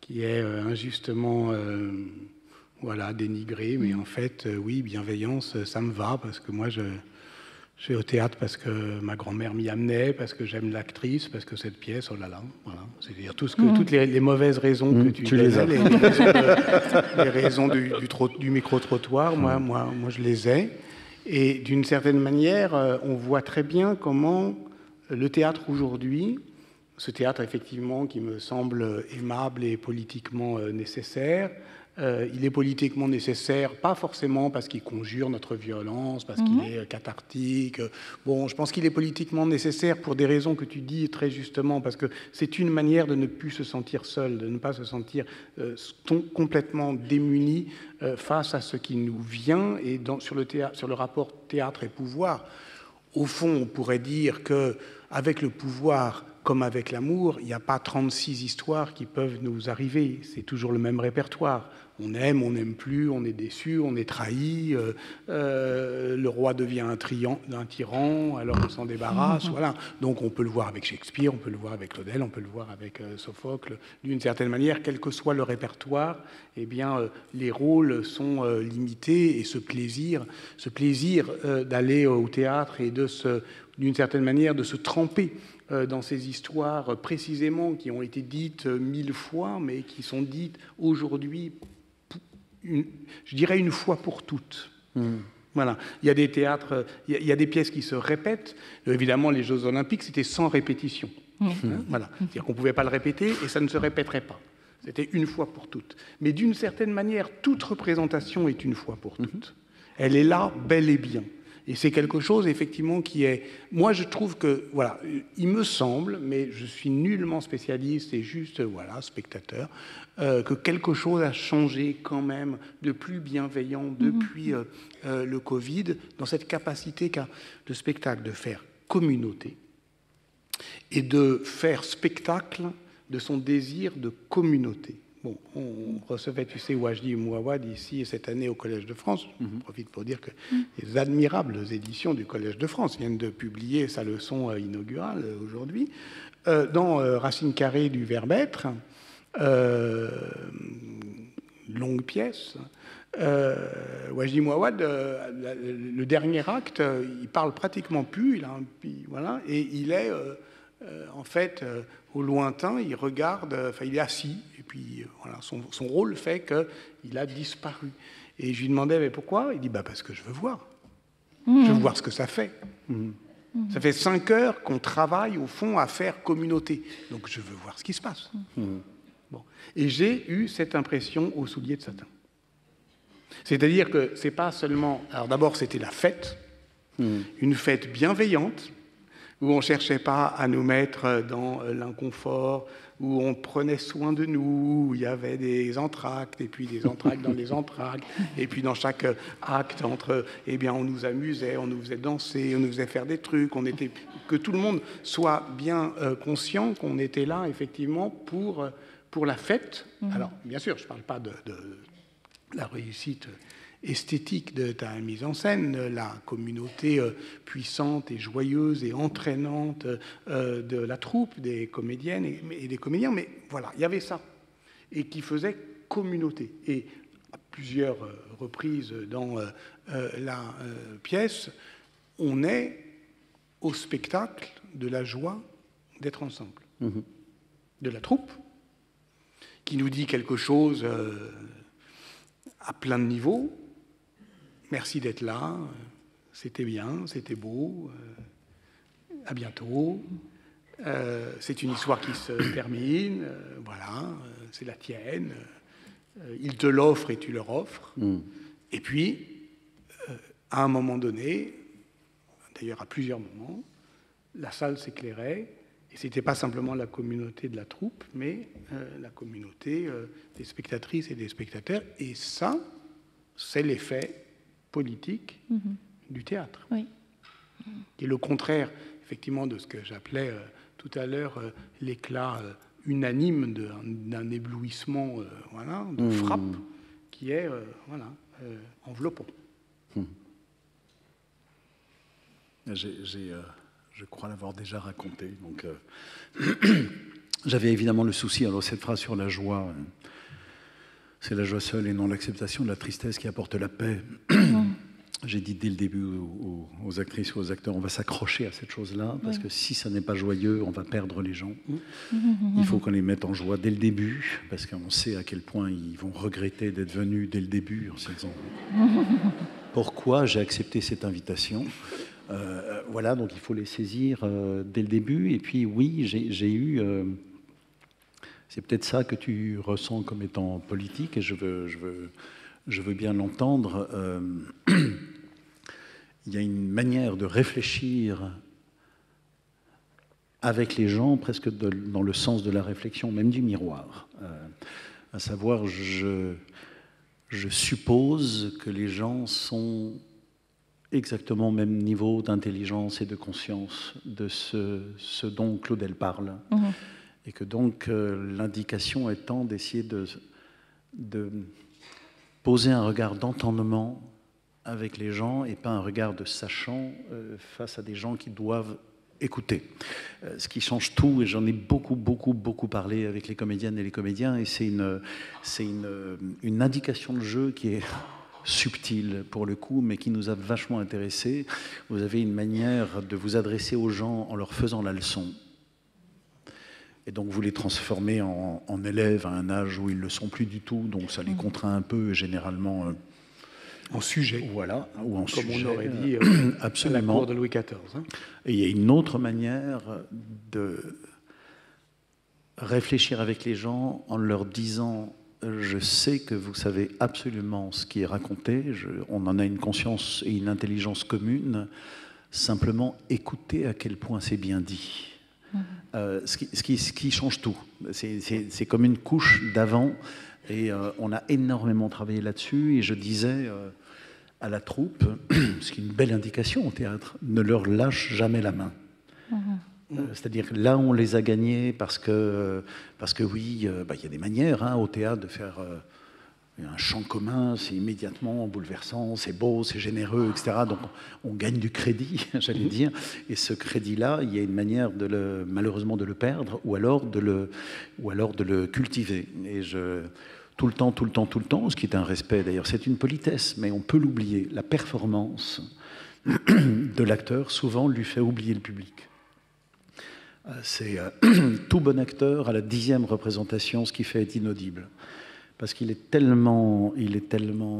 qui est injustement dénigré, mais en fait, oui, bienveillance, ça me va, parce que moi, je vais au théâtre parce que ma grand-mère m'y amenait, parce que j'aime l'actrice, parce que cette pièce, oh là là, voilà. C'est-à-dire toutes les mauvaises raisons que tu les as, les raisons du micro-trottoir, moi, je les ai. Et d'une certaine manière, on voit très bien comment le théâtre aujourd'hui, ce théâtre effectivement qui me semble aimable et politiquement nécessaire, il est politiquement nécessaire, pas forcément parce qu'il conjure notre violence, parce qu'il est cathartique. Bon, je pense qu'il est politiquement nécessaire pour des raisons que tu dis très justement, parce que c'est une manière de ne plus se sentir seul, de ne pas se sentir complètement démuni face à ce qui nous vient. Et sur le rapport théâtre et pouvoir, au fond, on pourrait dire qu'avec le pouvoir, comme avec l'amour, il n'y a pas 36 histoires qui peuvent nous arriver. C'est toujours le même répertoire. On aime, on n'aime plus, on est déçu, on est trahi, le roi devient un tyran, alors on s'en débarrasse. Voilà. Donc on peut le voir avec Shakespeare, on peut le voir avec Claudel, on peut le voir avec Sophocle. D'une certaine manière, quel que soit le répertoire, eh bien, les rôles sont limités, et ce plaisir d'aller au théâtre et d'une certaine manière, de se tremper dans ces histoires précisément qui ont été dites 1000 fois, mais qui sont dites aujourd'hui, je dirais une fois pour toutes. Voilà. Il y a des théâtres, il y a des pièces qui se répètent. Évidemment, les Jeux Olympiques, c'était sans répétition. Voilà. C'est-à-dire qu'on ne pouvait pas le répéter et ça ne se répéterait pas. C'était une fois pour toutes. Mais d'une certaine manière, toute représentation est une fois pour toutes. Elle est là, bel et bien. Et c'est quelque chose, effectivement, qui est... Moi, je trouve que, voilà, il me semble, mais je suis nullement spécialiste et juste, voilà, spectateur, que quelque chose a changé quand même de plus bienveillant depuis le Covid, dans cette capacité qu'a le spectacle de faire communauté et de faire spectacle de son désir de communauté. Bon, on recevait, tu sais, Wajdi Mouawad ici cette année au Collège de France. Je profite pour dire que les admirables éditions du Collège de France viennent de publier sa leçon inaugurale aujourd'hui. Dans Racine carrée du verbe être, longue pièce, Wajdi Mouawad, le dernier acte, il parle pratiquement plus, voilà, et il est... en fait, au lointain, il regarde, il est assis, et puis voilà, son rôle fait qu'il a disparu. Et je lui demandais, mais pourquoi ? Il dit, parce que je veux voir. Je veux voir ce que ça fait. Ça fait 5 heures qu'on travaille, au fond, à faire communauté. Donc, je veux voir ce qui se passe. Bon. Et j'ai eu cette impression au soulier de satin. C'est-à-dire que c'est pas seulement... Alors d'abord, c'était la fête, une fête bienveillante, où on ne cherchait pas à nous mettre dans l'inconfort, où on prenait soin de nous, où il y avait des entr'actes, et puis des entr'actes dans les entr'actes, et puis dans chaque acte, eh bien, on nous amusait, on nous faisait danser, on nous faisait faire des trucs, que tout le monde soit bien conscient qu'on était là, effectivement, pour la fête. Alors, bien sûr, je ne parle pas de la réussite esthétique de ta mise en scène, la communauté puissante et joyeuse et entraînante de la troupe, des comédiennes et des comédiens, mais voilà, il y avait ça, et qui faisait communauté. Et à plusieurs reprises dans la pièce, on est au spectacle de la joie d'être ensemble, de la troupe, qui nous dit quelque chose à plein de niveaux. Merci d'être là, c'était bien, c'était beau, à bientôt. C'est une histoire qui se termine, voilà, c'est la tienne. Ils te l'offrent et tu leur offres. Et puis, à un moment donné, d'ailleurs à plusieurs moments, la salle s'éclairait, et ce n'était pas simplement la communauté de la troupe, mais la communauté des spectatrices et des spectateurs. Et ça, c'est l'effet politique du théâtre, qui est le contraire, effectivement, de ce que j'appelais tout à l'heure l'éclat unanime d'un éblouissement, voilà, de frappe, qui est voilà, enveloppant. Je crois l'avoir déjà raconté. Donc, j'avais évidemment le souci, alors cette phrase sur la joie, c'est la joie seule et non l'acceptation de la tristesse qui apporte la paix. J'ai dit dès le début aux actrices ou aux acteurs, on va s'accrocher à cette chose-là, parce que si ça n'est pas joyeux, on va perdre les gens. Il faut qu'on les mette en joie dès le début, parce qu'on sait à quel point ils vont regretter d'être venus dès le début, en se disant pourquoi j'ai accepté cette invitation. Voilà, donc il faut les saisir dès le début. Et puis oui, j'ai eu... c'est peut-être ça que tu ressens comme étant politique, et je veux bien l'entendre. Il y a une manière de réfléchir avec les gens, presque dans le sens de la réflexion, même du miroir. À savoir, je suppose que les gens sont exactement au même niveau d'intelligence et de conscience de ce dont Claudel parle. Et que donc l'indication étant d'essayer de poser un regard d'entendement avec les gens et pas un regard de sachant face à des gens qui doivent écouter. Ce qui change tout, et j'en ai beaucoup parlé avec les comédiennes et les comédiens, et c'est une indication de jeu qui est subtile pour le coup, mais qui nous a vachement intéressés. Vous avez une manière de vous adresser aux gens en leur faisant la leçon. Et donc vous les transformez en élèves à un âge où ils ne le sont plus du tout, donc ça les contraint un peu, généralement... en sujet. Voilà, ou en comme sujet. On aurait dit absolument. à la cour de Louis XIV. Hein. Et il y a une autre manière de réfléchir avec les gens en leur disant « je sais que vous savez absolument ce qui est raconté, on en a une conscience et une intelligence commune, simplement écoutez à quel point c'est bien dit ». Ce qui change tout. C'est comme une couche d'avant, et on a énormément travaillé là-dessus, et je disais à la troupe, ce qui est une belle indication au théâtre, ne leur lâche jamais la main. C'est-à-dire que là on les a gagnés parce que oui, y a des manières au théâtre de faire un chant commun, c'est immédiatement bouleversant, c'est beau, c'est généreux, etc. Donc on gagne du crédit, j'allais dire, et ce crédit-là, il y a une manière malheureusement de le perdre, ou alors de le cultiver. Et tout le temps, ce qui est un respect d'ailleurs, c'est une politesse, mais on peut l'oublier. La performance de l'acteur, souvent, lui fait oublier le public. C'est tout bon acteur à la 10e représentation, ce qui fait être inaudible. Parce qu'il est tellement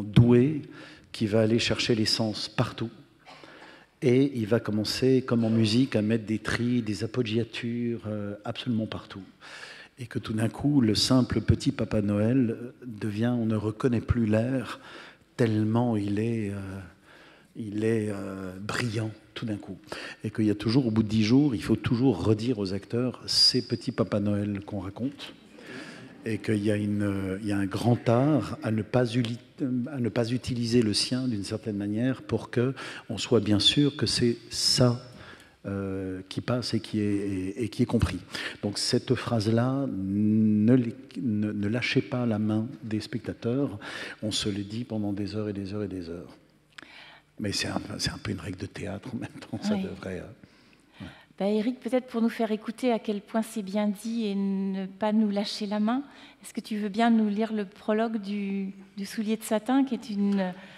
doué qu'il va aller chercher les sens partout. Et il va commencer, comme en musique, à mettre des tris, des appoggiatures absolument partout. Et que tout d'un coup, le simple petit Papa Noël devient, on ne reconnaît plus l'air, tellement il est brillant tout d'un coup. Et qu'il y a toujours, au bout de 10 jours, il faut toujours redire aux acteurs ces petits Papa Noël qu'on raconte. Et qu'il y a un grand art à ne pas utiliser le sien d'une certaine manière pour qu'on soit bien sûr que c'est ça qui passe et qui est compris. Donc cette phrase-là, ne lâchez pas la main des spectateurs, on se le dit pendant des heures et des heures et des heures. Mais c'est un peu une règle de théâtre en même temps, ça devrait... Éric, peut-être pour nous faire écouter à quel point c'est bien dit et ne pas nous lâcher la main, est-ce que tu veux bien nous lire le prologue du Soulier de satin, qui est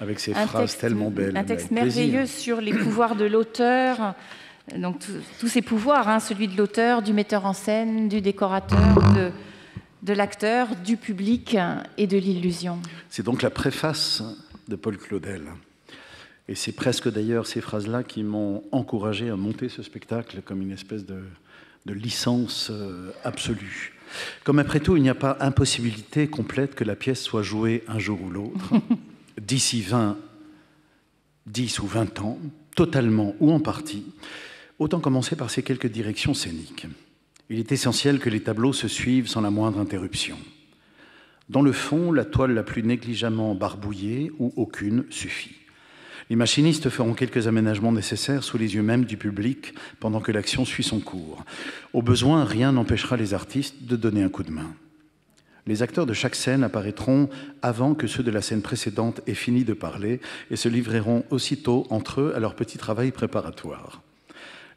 avec ces phrases tellement belles, un texte merveilleux sur les pouvoirs de l'auteur, donc tous ces pouvoirs, celui de l'auteur, du metteur en scène, du décorateur, de l'acteur, du public et de l'illusion. C'est donc la préface de Paul Claudel. Et c'est presque d'ailleurs ces phrases-là qui m'ont encouragé à monter ce spectacle comme une espèce de licence absolue. Comme après tout, il n'y a pas impossibilité complète que la pièce soit jouée un jour ou l'autre, d'ici 10 ou 20 ans, totalement ou en partie, autant commencer par ces quelques directions scéniques. Il est essentiel que les tableaux se suivent sans la moindre interruption. Dans le fond, la toile la plus négligemment barbouillée ou aucune suffit. Les machinistes feront quelques aménagements nécessaires sous les yeux même du public pendant que l'action suit son cours. Au besoin, rien n'empêchera les artistes de donner un coup de main. Les acteurs de chaque scène apparaîtront avant que ceux de la scène précédente aient fini de parler et se livreront aussitôt entre eux à leur petit travail préparatoire.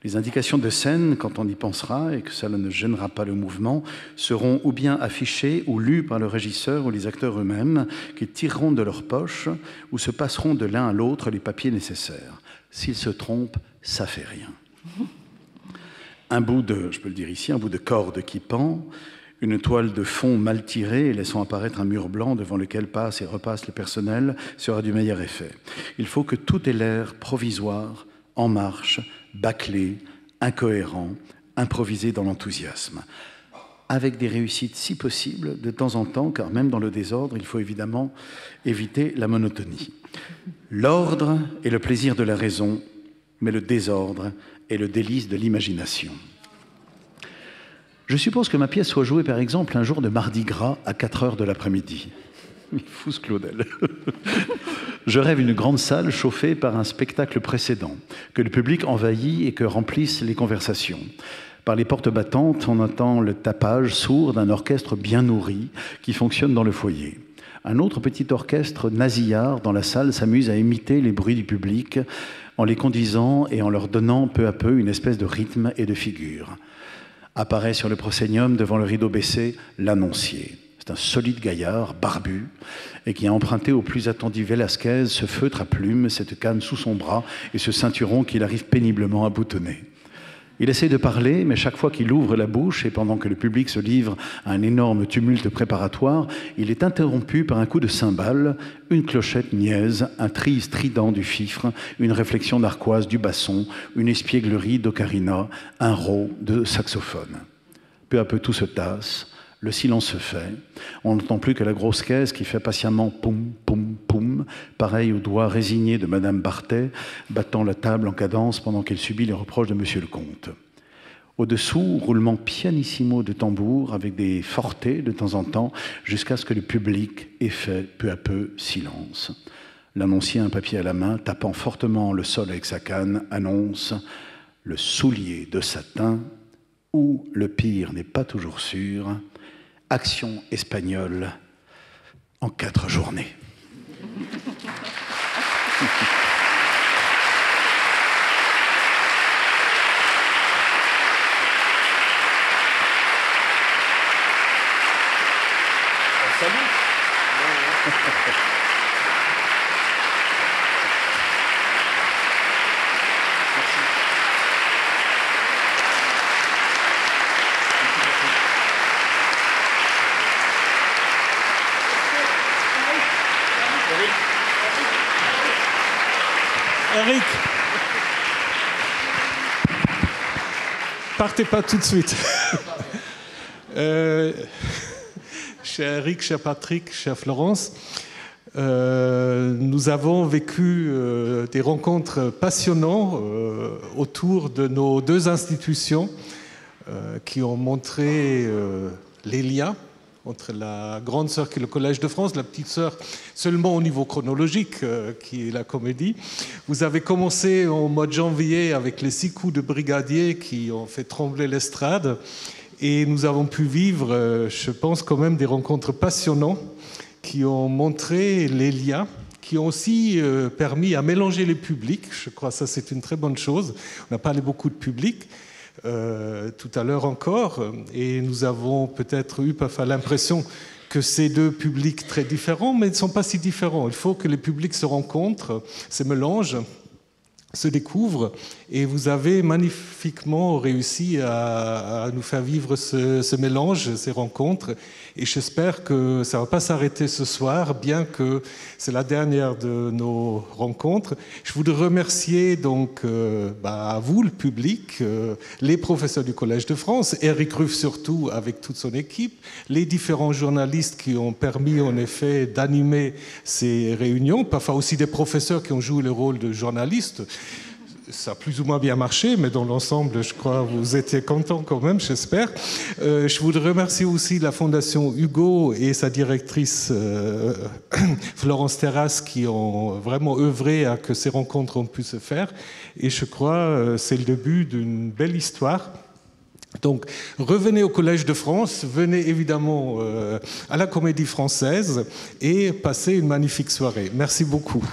Les indications de scène, quand on y pensera et que cela ne gênera pas le mouvement, seront ou bien affichées ou lues par le régisseur ou les acteurs eux-mêmes qui tireront de leur poche ou se passeront de l'un à l'autre les papiers nécessaires. S'ils se trompent, ça fait rien. Un bout de, je peux le dire ici, un bout de corde qui pend, une toile de fond mal tirée laissant apparaître un mur blanc devant lequel passe et repasse le personnel sera du meilleur effet. Il faut que tout ait l'air provisoire, en marche, bâclé, incohérent, improvisé dans l'enthousiasme. Avec des réussites si possible de temps en temps, car même dans le désordre, il faut évidemment éviter la monotonie. L'ordre est le plaisir de la raison, mais le désordre est le délice de l'imagination. Je suppose que ma pièce soit jouée, par exemple, un jour de Mardi Gras à 4h de l'après-midi. Il fout ce Claudel. Je rêve une grande salle chauffée par un spectacle précédent, que le public envahit et que remplissent les conversations. Par les portes battantes, on entend le tapage sourd d'un orchestre bien nourri qui fonctionne dans le foyer. Un autre petit orchestre nasillard dans la salle s'amuse à imiter les bruits du public en les conduisant et en leur donnant peu à peu une espèce de rythme et de figure. Apparaît sur le proscénium, devant le rideau baissé, l'annoncier. C'est un solide gaillard, barbu, et qui a emprunté au plus attendu Velasquez ce feutre à plumes, cette canne sous son bras et ce ceinturon qu'il arrive péniblement à boutonner. Il essaie de parler, mais chaque fois qu'il ouvre la bouche, et pendant que le public se livre à un énorme tumulte préparatoire, il est interrompu par un coup de cymbale, une clochette niaise, un tri strident du fifre, une réflexion narquoise du basson, une espièglerie d'ocarina, un rot de saxophone. Peu à peu, tout se tasse. Le silence se fait. On n'entend plus que la grosse caisse qui fait patiemment poum, poum, poum, pareil aux doigts résignés de Madame Bartet, battant la table en cadence pendant qu'elle subit les reproches de Monsieur le Comte. Au-dessous, roulement pianissimo de tambour avec des fortés de temps en temps, jusqu'à ce que le public ait fait peu à peu silence. L'annoncier, un papier à la main, tapant fortement le sol avec sa canne, annonce « Le soulier de satin » ou, le pire n'est pas toujours sûr, action espagnole en 4 journées. Salut. Eric, partez pas tout de suite. Cher Eric, cher Patrick, cher Florence, nous avons vécu des rencontres passionnantes autour de nos 2 institutions qui ont montré les liens entre la grande sœur qui est le Collège de France, la petite sœur seulement au niveau chronologique qui est la Comédie. Vous avez commencé au mois de janvier avec les 6 coups de brigadier qui ont fait trembler l'estrade et nous avons pu vivre, je pense quand même, des rencontres passionnantes qui ont montré les liens, qui ont aussi permis à mélanger les publics. Je crois que ça c'est une très bonne chose. On a parlé beaucoup de public. Tout à l'heure encore, et nous avons peut-être eu parfois l'impression que ces 2 publics très différents, mais ils ne sont pas si différents. Il faut que les publics se rencontrent, se mélangent, se découvrent, et vous avez magnifiquement réussi à nous faire vivre ce mélange, ces rencontres, et j'espère que ça ne va pas s'arrêter ce soir, bien que c'est la dernière de nos rencontres. Je voudrais remercier donc à vous, le public, les professeurs du Collège de France, Éric Ruff surtout avec toute son équipe, les différents journalistes qui ont permis en effet d'animer ces réunions, parfois aussi des professeurs qui ont joué le rôle de journalistes. Ça a plus ou moins bien marché, mais dans l'ensemble, je crois que vous étiez contents quand même, j'espère. Je voudrais remercier aussi la Fondation Hugo et sa directrice Florence Terrasse qui ont vraiment œuvré à que ces rencontres ont pu se faire. Et je crois que c'est le début d'une belle histoire. Donc, revenez au Collège de France, venez évidemment à la Comédie Française et passez une magnifique soirée. Merci beaucoup.